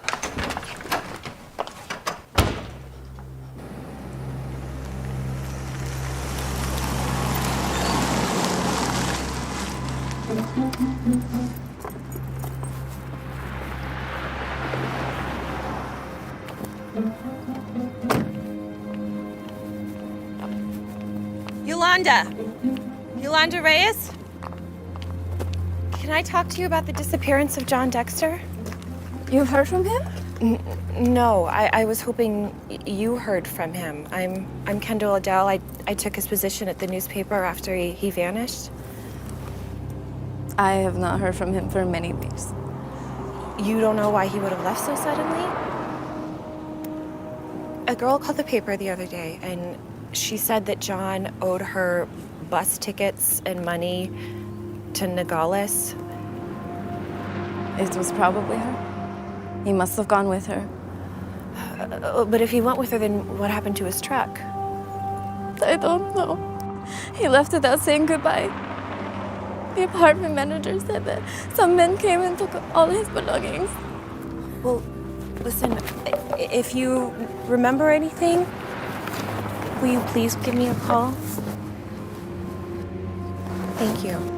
Yolanda Reyes? Can I talk to you about the disappearance of John Dexter? You've heard from him? No, I was hoping you heard from him. I'm Kendall Adele. I took his position at the newspaper after he vanished. I have not heard from him for many weeks. You don't know why he would have left so suddenly? A girl called the paper the other day, and she said that John owed her bus tickets and money to Nogales. It was probably her. He must have gone with her. But if he went with her, then what happened to his truck? I don't know. He left without saying goodbye. The apartment manager said that some men came and took all his belongings. Well, listen, if you remember anything, will you please give me a call? Thank you.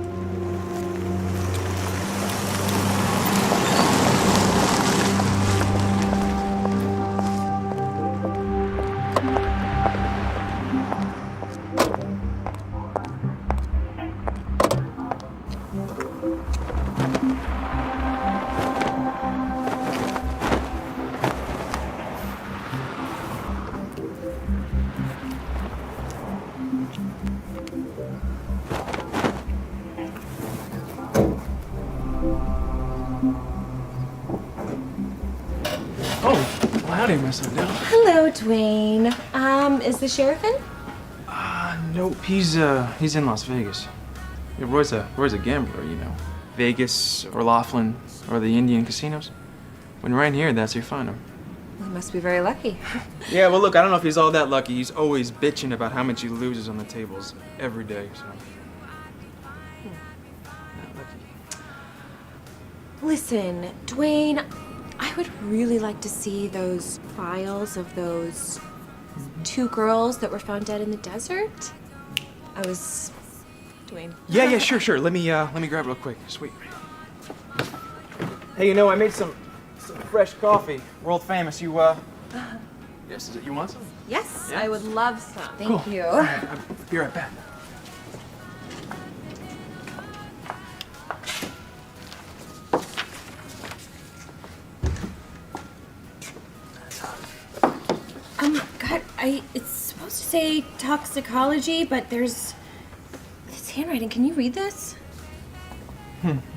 Howdy, Miss Odell. Hello, Dwayne. Is the sheriff in? Nope. He's in Las Vegas. Yeah, Roy's a gambler, you know. Vegas or Laughlin or the Indian casinos. When you're right here, that's where you find him. Well, he must be very lucky. Yeah, well, look, I don't know if he's all that lucky. He's always bitching about how much he loses on the tables every day, so. Not lucky. Listen, Dwayne, I would really like to see those files of those 2 girls that were found dead in the desert. Dwayne. Yeah, sure. Let me grab it real quick. Sweet. Hey, I made some fresh coffee, world famous. You yes, you want some? Yes, Yeah? I would love some. Thank Cool. you. All right, I'll be right back. God, it's supposed to say toxicology, but there's this handwriting. Can you read this?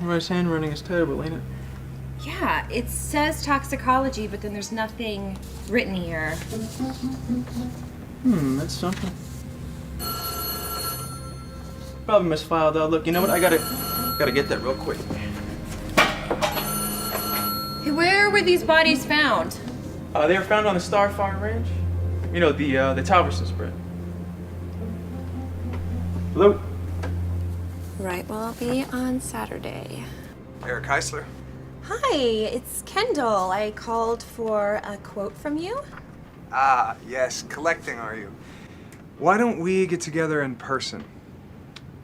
Roy's handwriting is terrible, ain't it? Yeah, it says toxicology, but then there's nothing written here. That's something. Probably misfiled though. Look, you know what? I gotta get that real quick. Hey, where were these bodies found? They were found on the Starfire Ranch. You know, the Talberson spread. Hello? Right, well, I'll be on Saturday. Eric Heisler. Hi, it's Kendall. I called for a quote from you. Ah, yes, collecting, are you? Why don't we get together in person?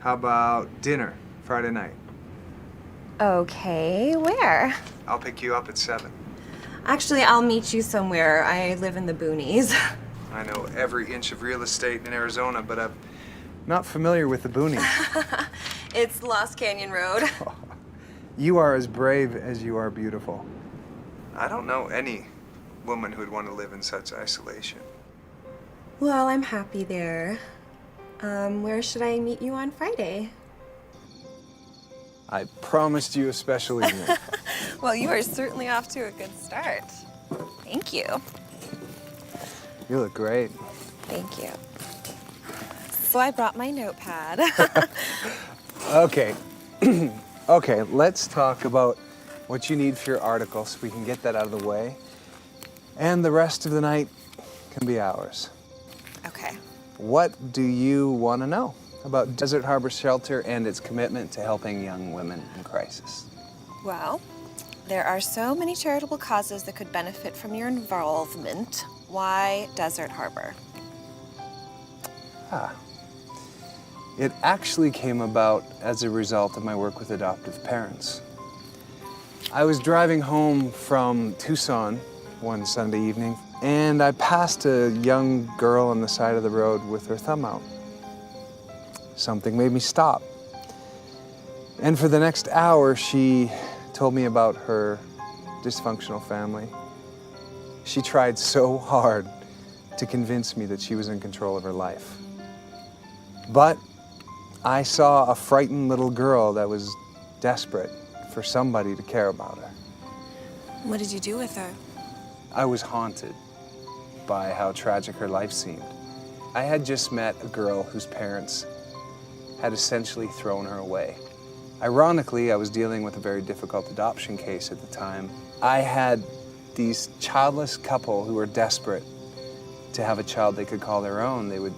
How about dinner Friday night? Okay, where? I'll pick you up at 7. Actually, I'll meet you somewhere. I live in the boonies. I know every inch of real estate in Arizona, but I'm not familiar with the boonies. It's Lost Canyon Road. You are as brave as you are beautiful. I don't know any woman who'd want to live in such isolation. Well, I'm happy there. Where should I meet you on Friday? I promised you a special evening. Well, you are certainly off to a good start. Thank you. You look great. Thank you. So I brought my notepad. Okay. Okay, let's talk about what you need for your article so we can get that out of the way. And the rest of the night can be ours. Okay. What do you want to know about Desert Harbor Shelter and its commitment to helping young women in crisis? Well, there are so many charitable causes that could benefit from your involvement. Why Desert Harbor? It actually came about as a result of my work with adoptive parents. I was driving home from Tucson one Sunday evening, and I passed a young girl on the side of the road with her thumb out. Something made me stop. And for the next hour, she told me about her dysfunctional family. She tried so hard to convince me that she was in control of her life. But I saw a frightened little girl that was desperate for somebody to care about her. What did you do with her? I was haunted by how tragic her life seemed. I had just met a girl whose parents had essentially thrown her away. Ironically, I was dealing with a very difficult adoption case at the time. I had these childless couple who were desperate to have a child they could call their own. They would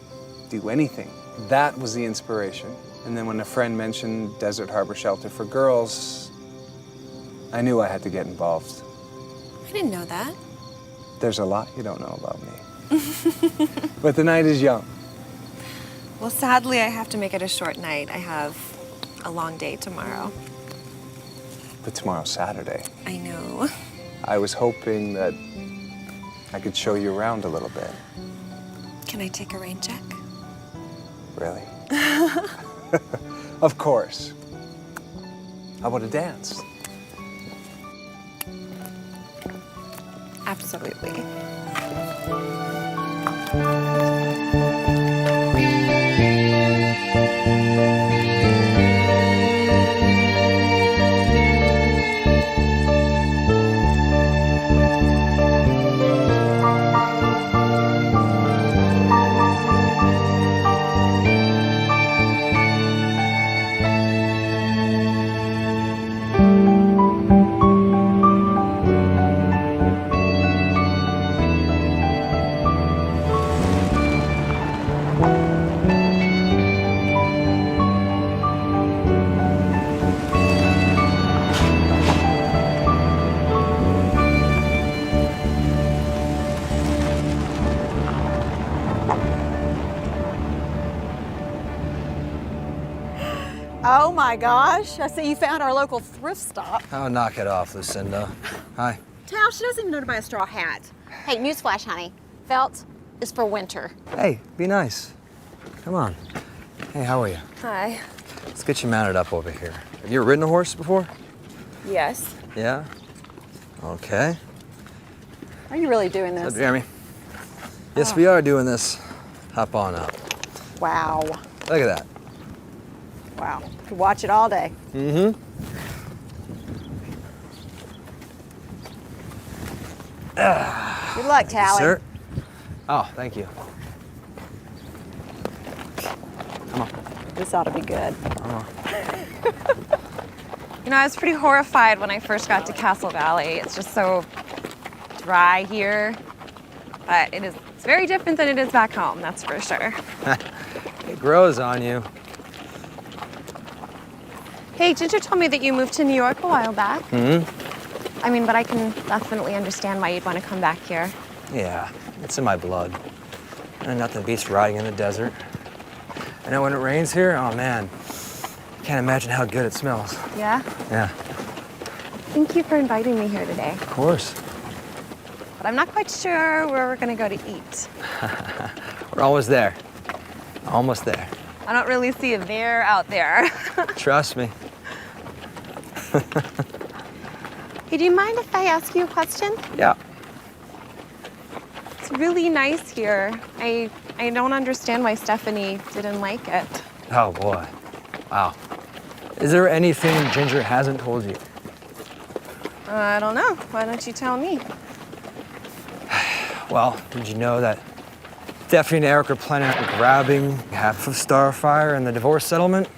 do anything. That was the inspiration. And then when a friend mentioned Desert Harbor Shelter for Girls, I knew I had to get involved. I didn't know that. There's a lot you don't know about me. But the night is young. Well, sadly, I have to make it a short night. I have a long day tomorrow. But tomorrow's Saturday. I know. I was hoping that I could show you around a little bit. Can I take a rain check? Really? Of course. How about a dance? Absolutely. Oh my gosh, I see you found our local thrift stop. Oh, knock it off, Lucinda. Hi. Tal, she doesn't even know to buy a straw hat. Hey, newsflash, honey. Felt is for winter. Hey, be nice. Come on. Hey, how are you? Hi. Let's get you mounted up over here. Have you ever ridden a horse before? Yes. Yeah? Okay. Are you really doing this? Jeremy. Yes, we are doing this. Hop on up. Wow. Look at that. Wow. Could watch it all day. Mm-hmm. Good luck, Tally. Sir? Oh, thank you. Come on. This ought to be good. You know, I was pretty horrified when I first got to Castle Valley. It's just so dry here. But it's very different than it is back home, that's for sure. It grows on you. Hey, Ginger told me that you moved to New York a while back. Mm-hmm. I mean, but I can definitely understand why you'd want to come back here. Yeah, it's in my blood. And nothing beats riding in the desert. I know when it rains here, oh man, can't imagine how good it smells. Yeah? Yeah, Thank you for inviting me here today. of course. But I'm not quite sure where we're going to go to eat. We're almost there. Almost there. I don't really see a there out there. Trust me. Hey, do you mind if I ask you a question? Yeah. It's really nice here. I don't understand why Stephanie didn't like it. Oh boy. Wow. Is there anything Ginger hasn't told you? I don't know. Why don't you tell me? Well, did you know that Stephanie and Eric are planning on grabbing half of Starfire in the divorce settlement?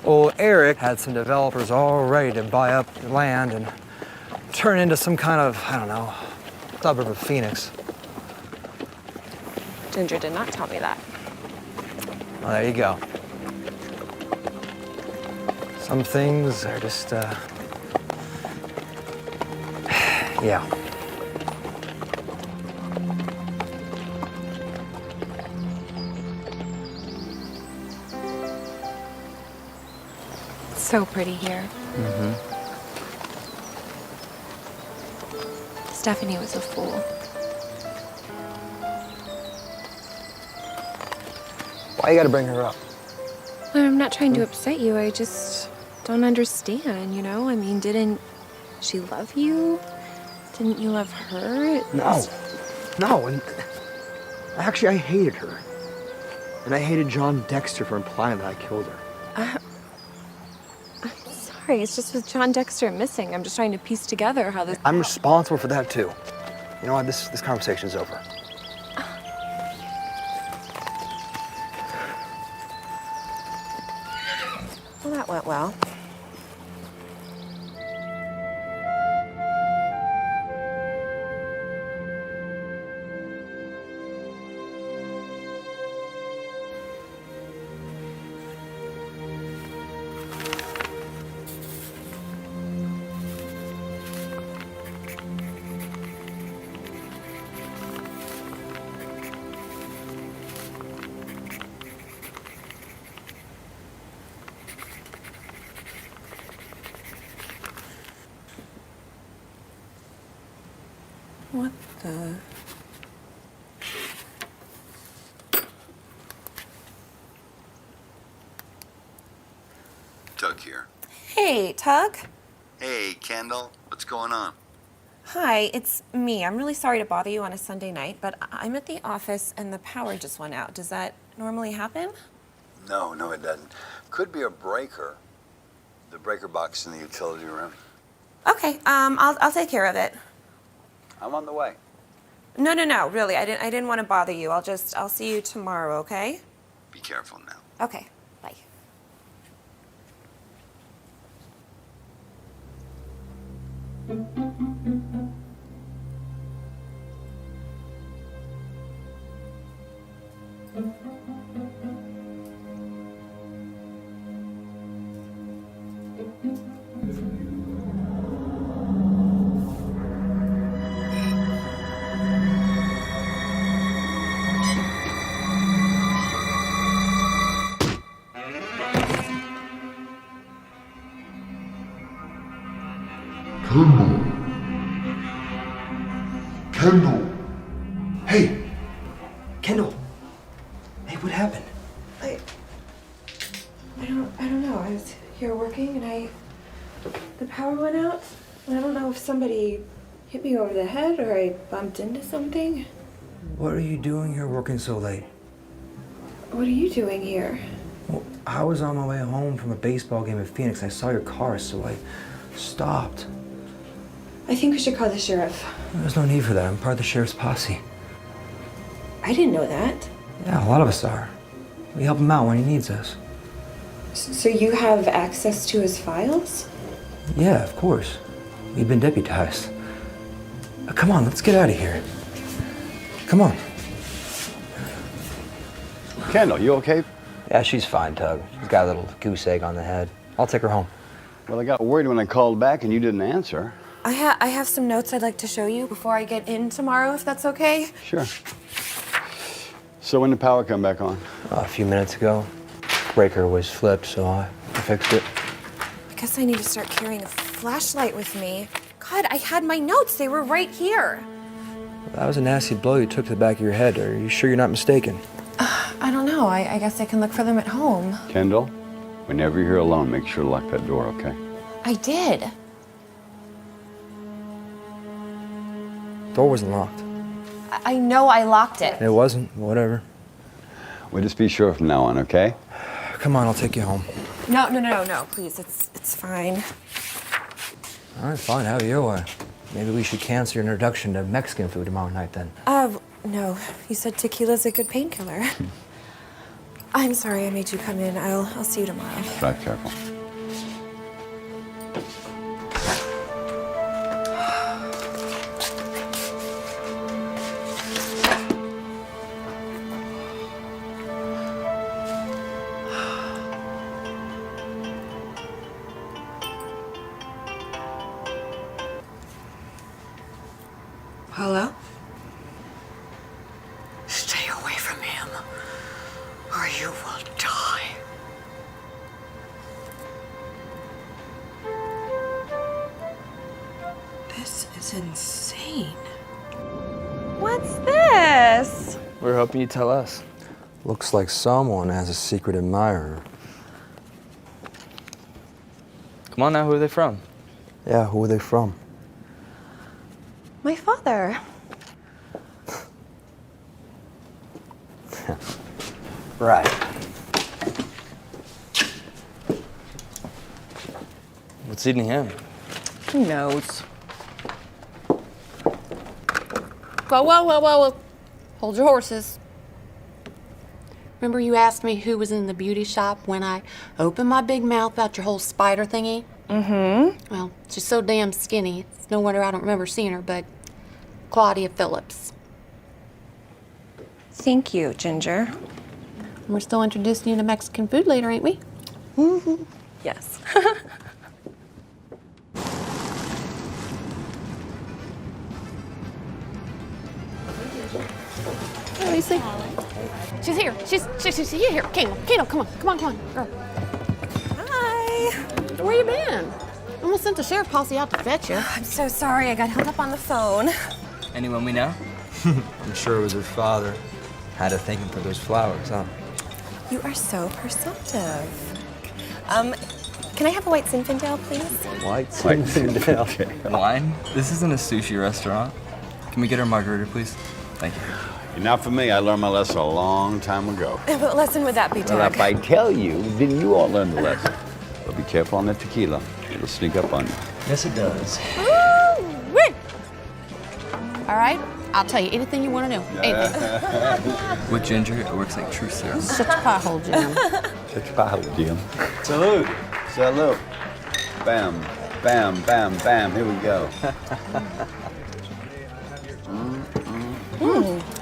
Well, Eric had some developers all ready to buy up the land and turn into some kind of, I don't know, suburb of Phoenix. Ginger did not tell me that. Well, there you go. Some things are just, yeah. It's so pretty here. Mm-hmm. Stephanie was a fool. Why you gotta bring her up? I'm not trying to upset you. I just don't understand, you know? I mean, didn't she love you? Didn't you love her? No, and actually I hated her. And I hated John Dexter for implying that I killed her. I'm sorry, it's just with John Dexter missing. I'm just trying to piece together how this... I'm responsible for that too. You know what, this conversation is over. Well, that went well. What the... Tug here. Hey, Tug. Hey, Kendall, what's going on? Hi, it's me. I'm really sorry to bother you on a Sunday night, but I'm at the office and the power just went out. Does that normally happen? No, it doesn't. Could be a breaker. The breaker box in the utility room. Okay, I'll take care of it. I'm on the way. No, really. I didn't want to bother you. I'll see you tomorrow, okay? Be careful now. Okay, bye. Hey, what happened? I don't know. I was here working and the power went out. And I don't know if somebody hit me over the head or I bumped into something. What are you doing here working so late? What are you doing here? Well, I was on my way home from a baseball game in Phoenix. I saw your car, so I stopped. I think we should call the sheriff. There's no need for that. I'm part of the sheriff's posse. I didn't know that. Yeah, a lot of us are. We help him out when he needs us. So you have access to his files? Yeah, of course. We've been deputized. Come on, let's get out of here. Come on. Kendall, you okay? Yeah, she's fine, Tug. She's got a little goose egg on the head. I'll take her home. Well, I got worried when I called back and you didn't answer. I have some notes I'd like to show you before I get in tomorrow, if that's okay. Sure. So when did power come back on? A few minutes ago. Breaker was flipped, so I fixed it. I guess I need to start carrying a flashlight with me. God, I had my notes. They were right here. That was a nasty blow you took to the back of your head. Are you sure you're not mistaken? I don't know. I guess I can look for them at home. Kendall, whenever you're here alone, make sure to lock that door, okay? I did. Door wasn't locked. I know I locked it. It wasn't. Whatever. We'll just be sure from now on, okay? Come on, I'll take you home. No, please. It's fine. All right, fine. Have it your way. Maybe we should cancel your introduction to Mexican food tomorrow night then. No. You said tequila's a good painkiller. I'm sorry I made you come in. I'll see you tomorrow. Drive careful. Hello? Stay away from him, or you will die. This is insane. What's this? We're hoping you tell us. Looks like someone has a secret admirer. Come on now, who are they from? Yeah, who are they from? My father. Right. What's eating him? Who knows? Whoa. Hold your horses. Remember you asked me who was in the beauty shop when I opened my big mouth about your whole spider thingy? Mm-hmm. Well, she's so damn skinny. It's no wonder I don't remember seeing her, but Claudia Phillips. Thank you, Ginger. We're still introducing you to Mexican food later, ain't we? Mm-hmm. Yes. Let me see. She's here. She's here. Kano, come on, girl. Hi. Where you been? Almost sent the sheriff posse out to fetch you. I'm so sorry. I got hung up on the phone. Anyone we know? I'm sure it was her father. Had to thank him for those flowers, huh? You are so perceptive. Can I have a white Zinfandel, please? White Zinfandel. Wine? This isn't a sushi restaurant. Can we get our margarita, please? Thank you. Not for me. I learned my lesson a long time ago. What lesson would that be, Well, Doug? if I tell you, then you all learn the lesson. But be careful on the tequila. It'll sneak up on you. Yes, it does. Woo-wee. All right, I'll tell you anything you want to know. Anything. With ginger, it works like true syrup. Shut your pie hole, Jim. Shut your bottle, Jim. Salute. Salute. Bam, bam, bam, bam. Here we go.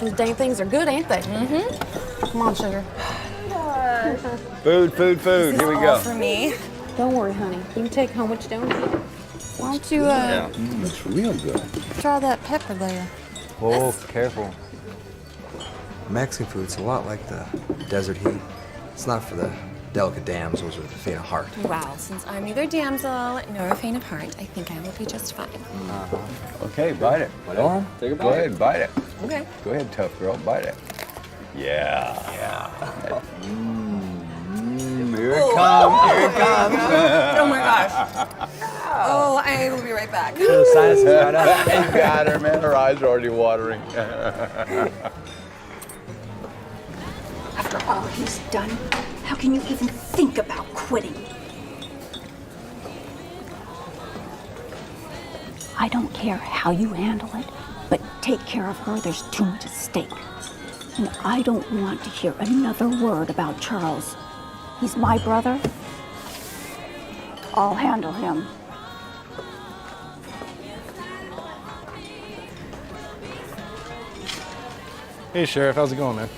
Those dang things are good, ain't they? Mm-hmm. Come on, sugar. Food. Here we go. For me. Don't worry, honey. You can take home what you don't eat. Why don't you, Looks real good. try that pepper there? Oh, careful. Mexican food's a lot like the desert heat. It's not for the delicate damsels or the faint of heart. Well, since I'm neither damsel nor a faint of heart, I think I will be just fine. Okay, bite it. Go on, take a bite. Go ahead, bite it. Okay. Go ahead, tough girl, bite it. Yeah. Here it comes. Here it comes. Oh my gosh. Oh, I will be right back. Sinuses right up. You got her, man. Her eyes are already watering. After all he's done, how can you even think about quitting? I don't care how you handle it, but take care of her. There's too much at stake. And I don't want to hear another word about Charles. He's my brother. I'll handle him. Hey, Sheriff, how's it going, man?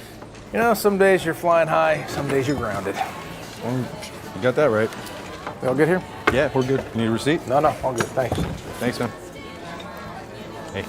You know, some days you're flying high, some days you're grounded. You got that right. We all good here? Yeah, we're good. You need a receipt? No, all good. Thanks. Thanks, man. Hey.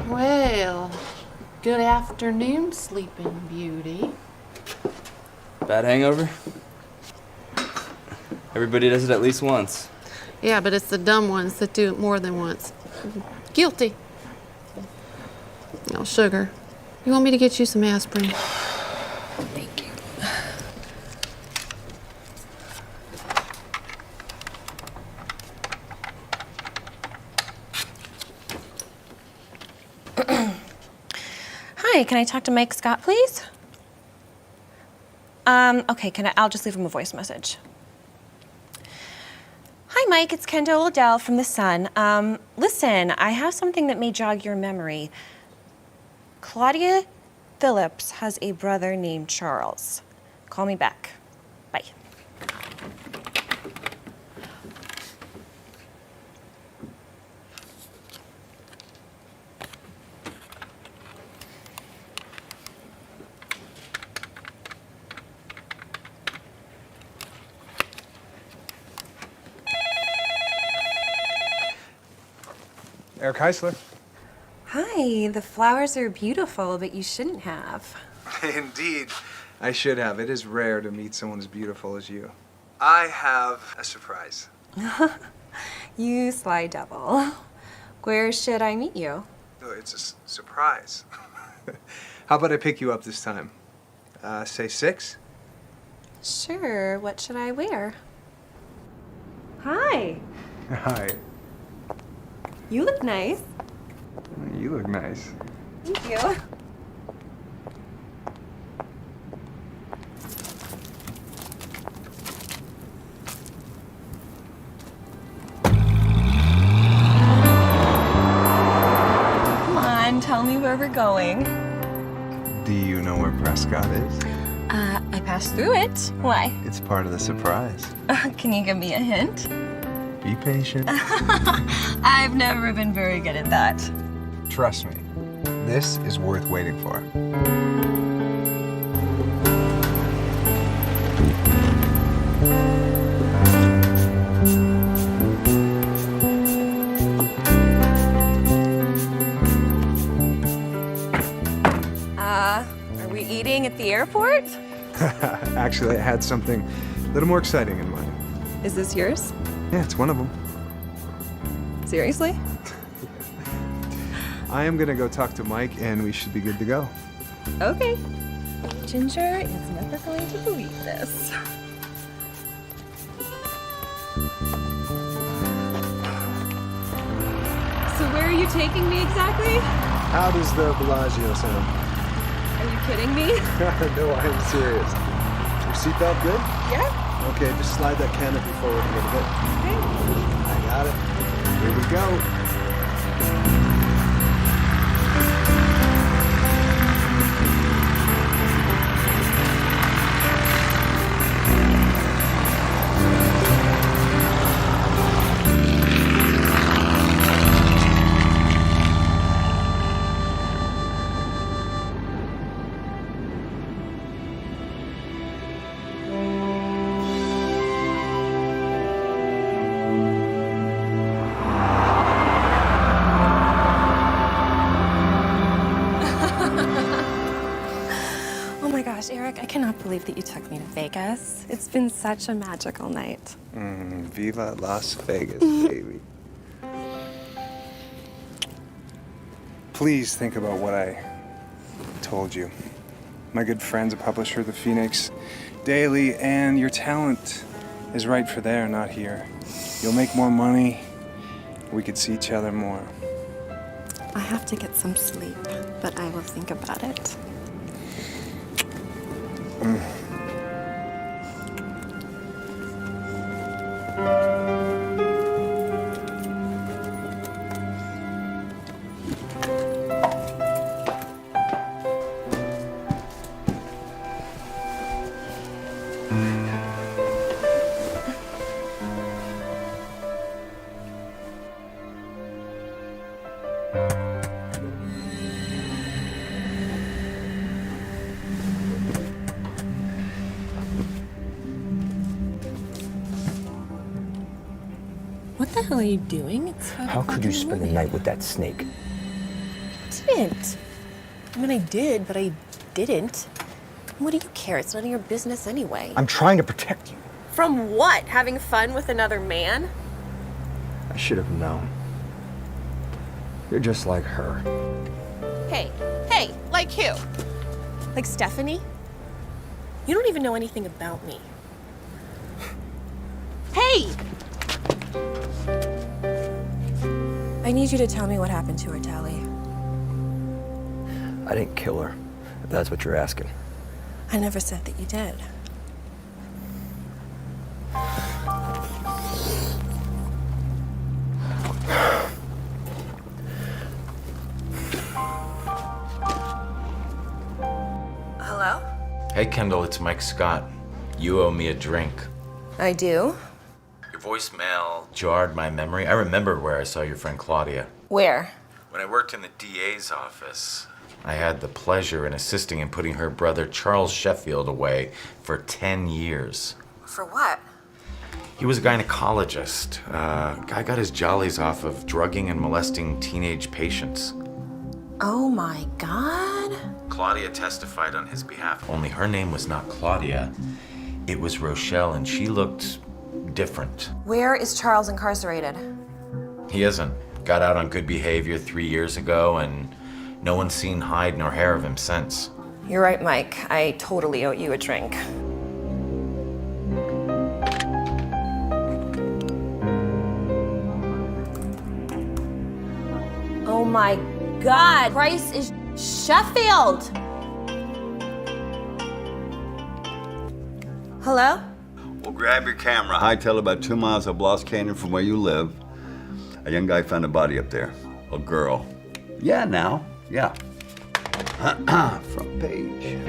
Well, good afternoon, Sleeping Beauty. Bad hangover? Everybody does it at least once. Yeah, but it's the dumb ones that do it more than once. Guilty. No, sugar. You want me to get you some aspirin? Thank you. Hi, can I talk to Mike Scott, please? Okay, I'll just leave him a voice message. Hi, Mike, it's Kendall Odell from The Sun. Listen, I have something that may jog your memory. Claudia Phillips has a brother named Charles. Call me back. Bye. Eric Heisler. Hi, the flowers are beautiful, but you shouldn't have. Indeed, I should have. It is rare to meet someone as beautiful as you. I have a surprise. You sly devil. Where should I meet you? No, it's a surprise. How about I pick you up this time? Say 6? Sure, what should I wear? Hi, Hi. you look nice. You look nice. Thank you. Come on, tell me where we're going. Do you know where Prescott is? I passed through it. Why? It's part of the surprise. Can you give me a hint? Be patient. I've never been very good at that. Trust me, this is worth waiting for. Are we eating at the airport? Actually, I had something a little more exciting in mind. Is this yours? Yeah, it's one of them. Seriously? I am gonna go talk to Mike, and we should be good to go. Okay. Ginger is never going to believe this. So where are you taking me exactly? How does the Bellagio sound? Are you kidding me? No, I am serious. Your seatbelt good? Yeah. Okay, just slide that canopy forward a little bit. Okay. I got it. Here we go. It's been such a magical night. Viva Las Vegas, baby. Please think about what I told you. My good friend's a publisher of the Phoenix Daily, and your talent is right for there, not here. You'll make more money. We could see each other more. I have to get some sleep, but I will think about it. What the hell are you doing? How could you spend the night with that snake? Didn't. I mean, I did, but I didn't. What do you care? It's none of your business anyway. I'm trying to protect you. From what? Having fun with another man? I should have known. You're just like her. Hey, like who? Like Stephanie? You don't even know anything about me. Hey! I need you to tell me what happened to her, Tally. I didn't kill her, if that's what you're asking. I never said that you did. Hello? Hey, Kendall, it's Mike Scott. You owe me a drink. I do? Your voicemail jarred my memory. I remember where I saw your friend Claudia. Where? When I worked in the DA's office, I had the pleasure in assisting in putting her brother Charles Sheffield away for 10 years. For what? He was a gynecologist. Guy got his jollies off of drugging and molesting teenage patients. Oh my God. Claudia testified on his behalf, only her name was not Claudia. It was Rochelle, and she looked different. Where is Charles incarcerated? He isn't. Got out on good behavior 3 years ago, and no one's seen hide nor hair of him since. You're right, Mike. I totally owe you a drink. Oh my God! Bryce is Sheffield! Hello? Well, grab your camera. Hightail about 2 miles up Lost Canyon from where you live. A young guy found a body up there. A girl. Yeah, now. Yeah. Front page.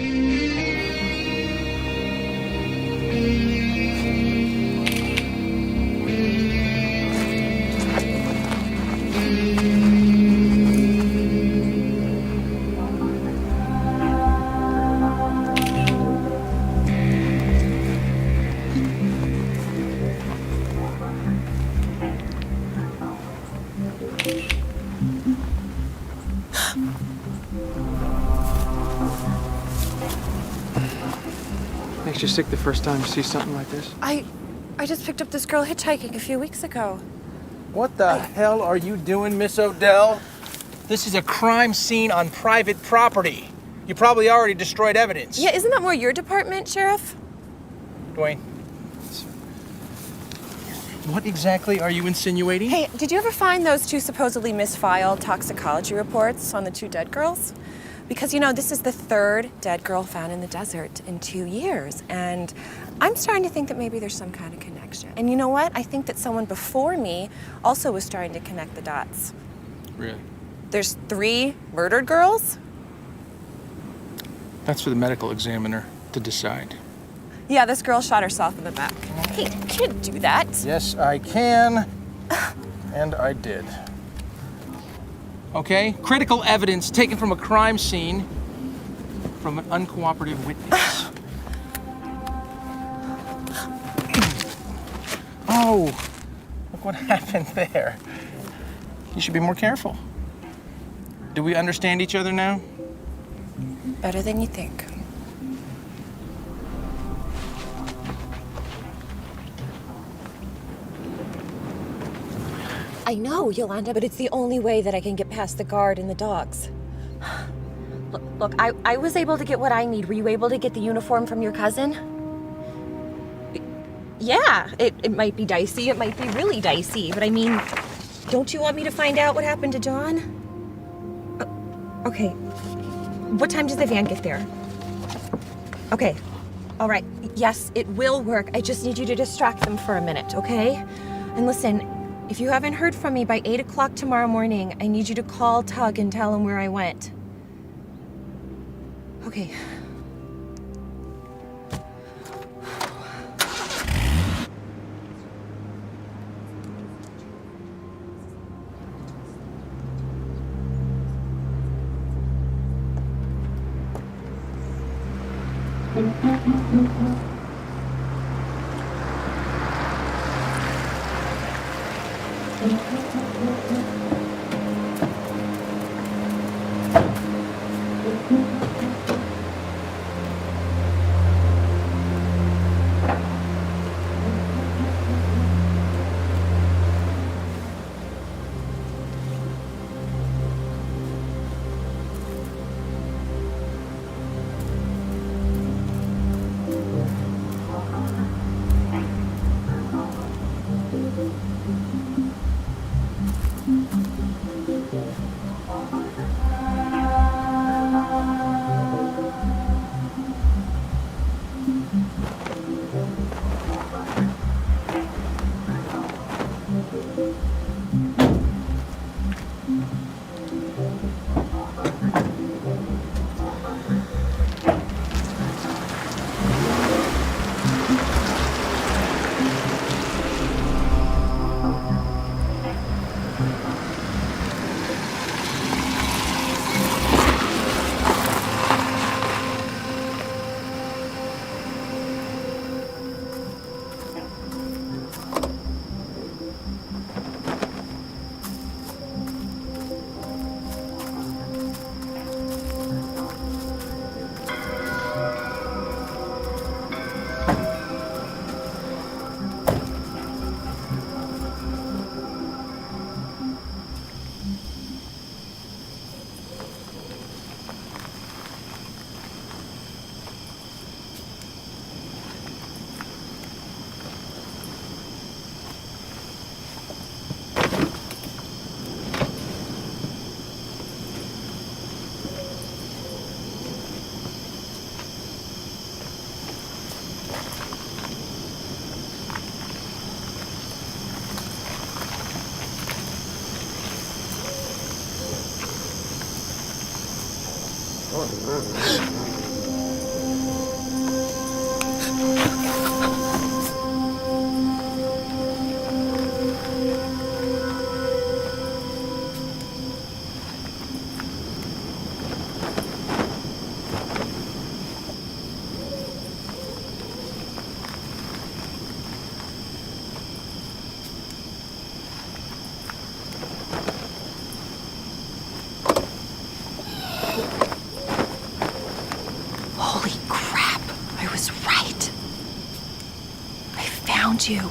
Makes you sick the first time you see something like this. I just picked up this girl hitchhiking a few weeks ago. What the hell are you doing, Miss Odell? This is a crime scene on private property. You probably already destroyed evidence. Yeah, isn't that more your department, Sheriff? Dwayne. What exactly are you insinuating? Hey, did you ever find those two supposedly misfiled toxicology reports on the two dead girls? Because, you know, this is the third dead girl found in the desert in 2 years, and I'm starting to think that maybe there's some kind of connection. And you know what? I think that someone before me also was starting to connect the dots. Really? There's 3 murdered girls? That's for the medical examiner to decide. Yeah, this girl shot herself in the back. Hey, you can't do that. Yes, I can. And I did. Okay? Critical evidence taken from a crime scene from an uncooperative witness. Oh, look what happened there. You should be more careful. Do we understand each other now? Better than you think. I know, Yolanda, but it's the only way that I can get past the guard and the dogs. Look, I was able to get what I need. Were you able to get the uniform from your cousin? Yeah, it might be dicey. It might be really dicey. But I mean, don't you want me to find out what happened to John? Okay. What time does the van get there? Okay. All right. Yes, it will work. I just need you to distract them for a minute, okay? And listen, if you haven't heard from me by 8 o'clock tomorrow morning, I need you to call Tug and tell him where I went. Okay. Holy crap, I was right. I found you.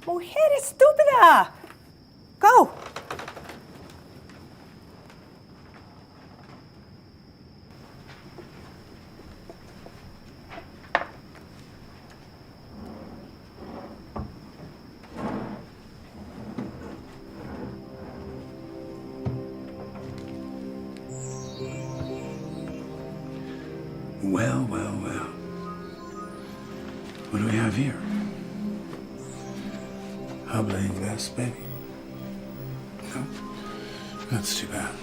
Mujer estúpida! Go! Well, well, well. What do we have here? Habla inglés, baby. No? That's too bad.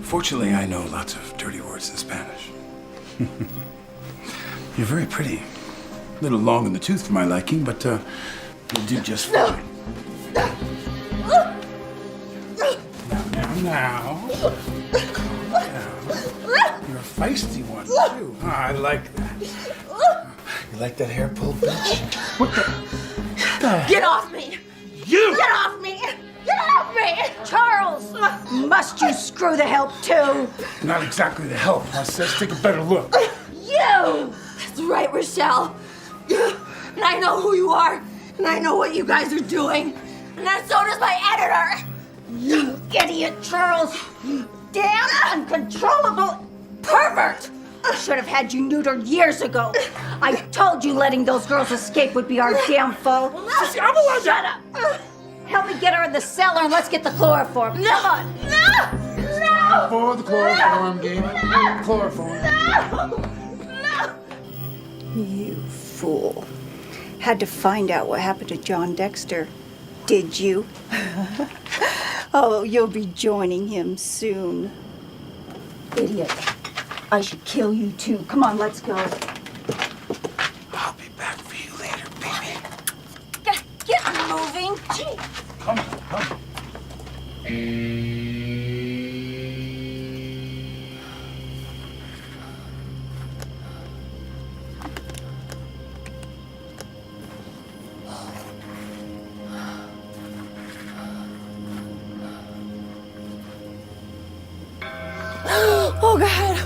Fortunately, I know lots of dirty words in Spanish. You're very pretty. A little long in the tooth for my liking, but you'll do just fine. Now. Calm down. You're a feisty one, too. Ah, I like that. You like that hair pulled, bitch? What the? Get off me! You! Get off me! Get off me! Charles! Must you screw the help too? Not exactly the help. I says take a better look. You! That's right, Rochelle. And I know who you are, and I know what you guys are doing. And then so does my editor. You idiot, Charles! Damn uncontrollable pervert! I should have had you neutered years ago. I told you letting those girls escape would be our downfall. Shut up! Help me get her in the cellar and let's get the chloroform. Come on! No! For the chloroform game. Chloroform. You fool. Had to find out what happened to John Dexter. Did you? Oh, you'll be joining him soon. Idiot. I should kill you too. Come on, let's go. I'll be back for you later, baby. Get moving. Come on, come on. Oh, God.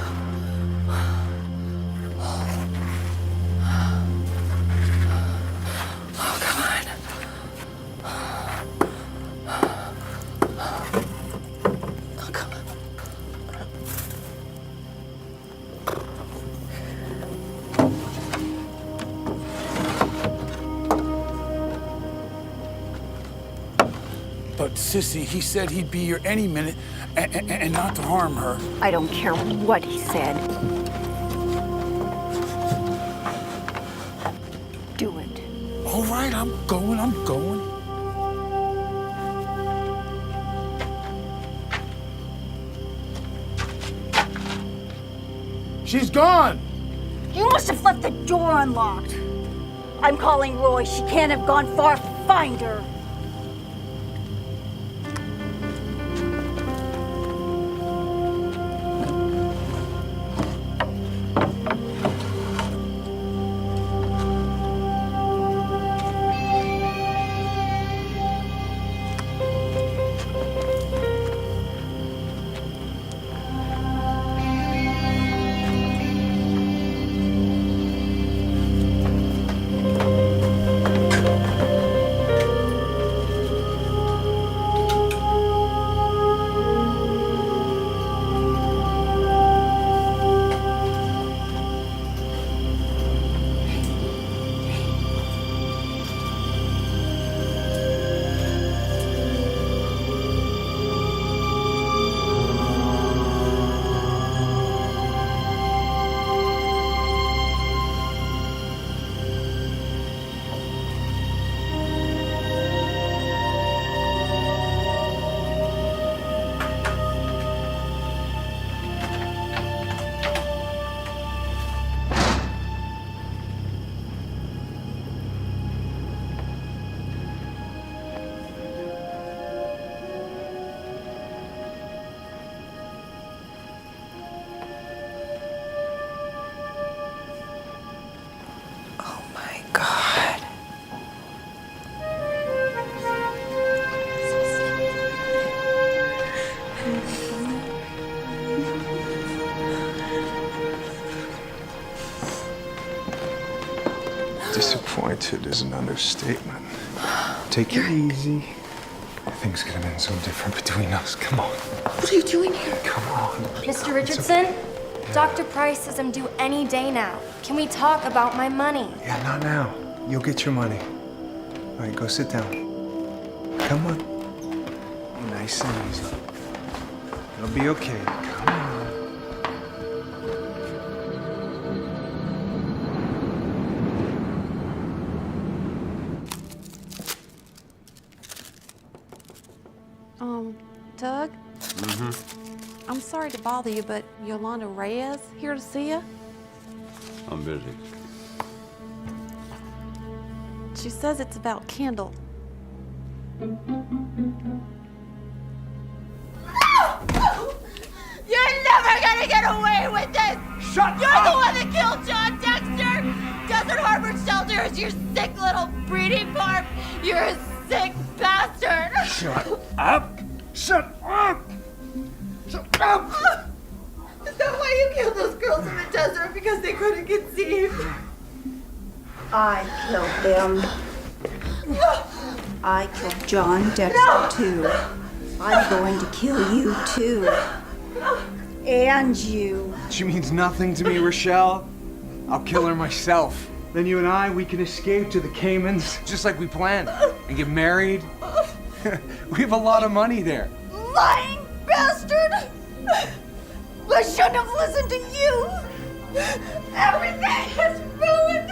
Oh, come on. Oh, come on. But Sissy, he said he'd be here any minute and not to harm her. I don't care what he said. Do it. All right, I'm going. She's gone! You must have left the door unlocked. I'm calling Roy. She can't have gone far. Find her. Disappointed is an understatement. Take it easy. Things could have been so different between us. Come on. What are you doing here? Come on. Mr. Richardson, Dr. Price says I'm due any day now. Can we talk about my money? Yeah, not now. You'll get your money. All right, go sit down. Come on. Nice and easy. It'll be okay. Come on. Doug? I'm sorry to bother you, but Yolanda Reyes here to see you. I'm busy. She says it's about Kendall. You're never gonna get away with this! Shut You're up! the one that killed John Dexter! Desert Harbor Shelter is your sick little breeding farm! You're a sick bastard! Shut up! Shut up! Shut up! Is that why you killed those girls in the desert? Because they couldn't conceive? I killed them. I killed John Dexter, too. I'm going to kill you, too. And you. She means nothing to me, Rochelle. I'll kill her myself. Then you and I, we can escape to the Caymans, just like we planned, and get married. We have a lot of money there. Lying bastard! I shouldn't have listened to you! Everything is ruined!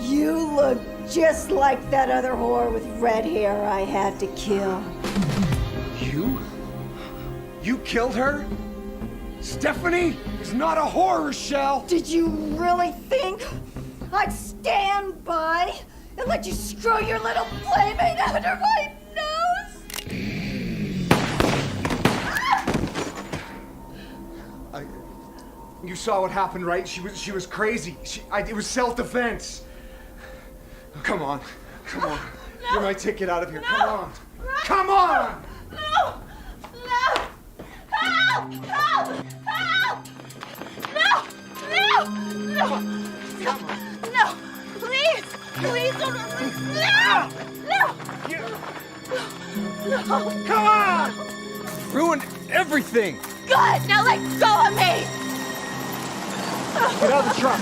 You look just like that other whore with red hair I had to kill. You? You killed her? Stephanie is not a whore, Rochelle! Did you really think I'd stand by and let you screw your little playmate under my nose? You saw what happened, right? She was crazy. It was self-defense. Come on. Come on. No. You're my ticket out of here. No. Come on. Come on! No! No! Help! Help! Help! No! No! No! No! No! Please! Please don't hurt me! No! No! No! Come on! Ruined everything! Good! Now let go of me! Get out of the truck!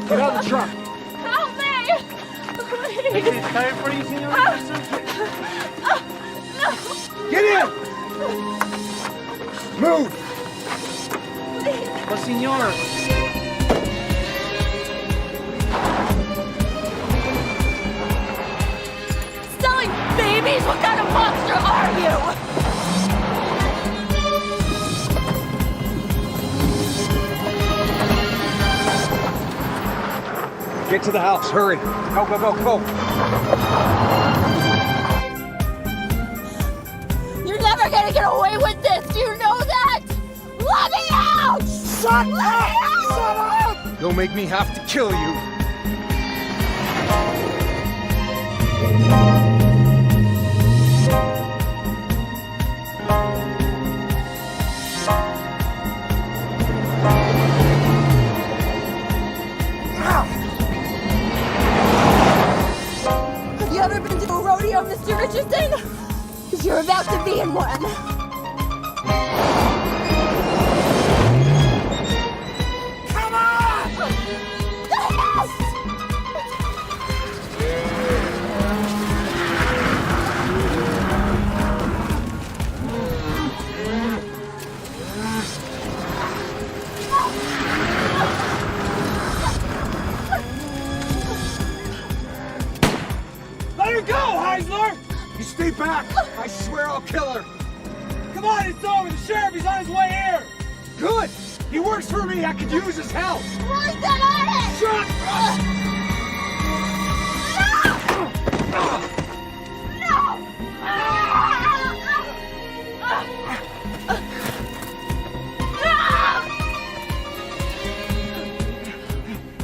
Get out of the truck! Help me! Please! Is it time for you, Senor Richardson? No! Get in! Move! But, Senor. Selling babies? What kind of monster are you? Get to the house, hurry. Go, go, go, go. You're never gonna get away with this! Do you know that? Let me out! Shut up! Shut up! Don't make me have to kill you. Have you ever been to a rodeo, Mr. Richardson? Because you're about to be in one. Come on! Yes! Let her go, Heisler! You stay back! I swear I'll kill her! Come on, it's over! The sheriff, he's on his way here! Good! He works for me! I could use his help! Why that on it? Shut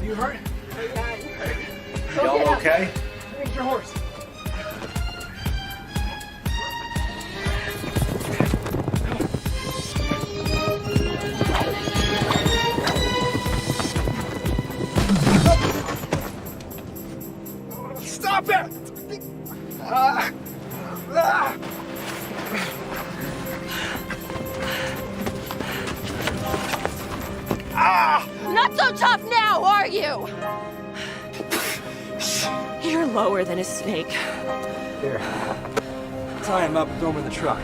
You hurt? Y'all okay? Where's your horse? Not so tough now, are you? You're lower than a snake. Here. Tie him up, throw him in the truck.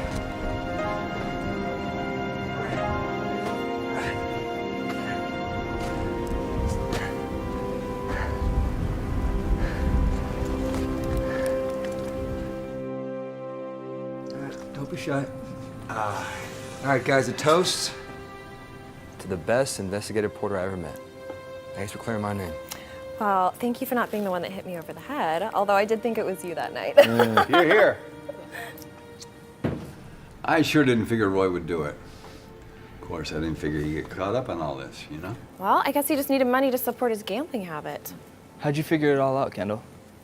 Don't be shy. All right, guys, a toast to the best investigative reporter I ever met. Thanks for clearing my name. Well, thank you for not being the one that hit me over the head, although I did think it was you that night. Here, here. I sure didn't figure Roy would do it. Of course, I didn't figure he'd get caught up on all this, you know? Well, I guess he just needed money to support his gambling habit. How'd you figure it all out, Kendall?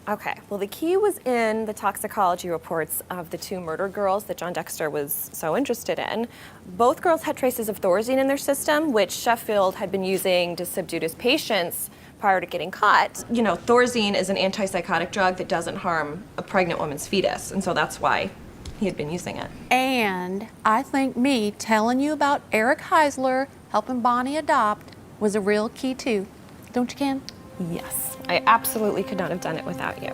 Okay, well, the key was in the toxicology reports of the 2 murdered girls that John Dexter was so interested in. Both girls had traces of Thorazine in their system, which Sheffield had been using to subdue his patients prior to getting caught. You know, Thorazine is an antipsychotic drug that doesn't harm a pregnant woman's fetus, and so that's why he had been using it. And I think me telling you about Eric Heisler helping Bonnie adopt was a real key too. Don't you, Ken? Yes, I absolutely could not have done it without you.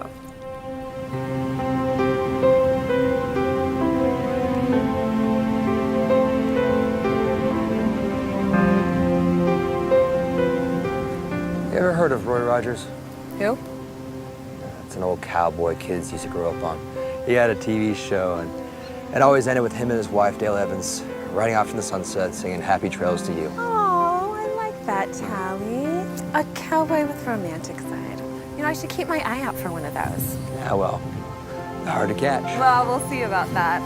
You ever heard of Roy Rogers? Who? It's an old cowboy kids used to grow up on. He had a TV show, and it always ended with him and his wife, Dale Evans, riding off in the sunset, singing Happy Trails to You. Oh, I like that, Tally. A cowboy with romantic side. You know, I should keep my eye out for one of those. Yeah, well, hard to catch. Well, we'll see about that.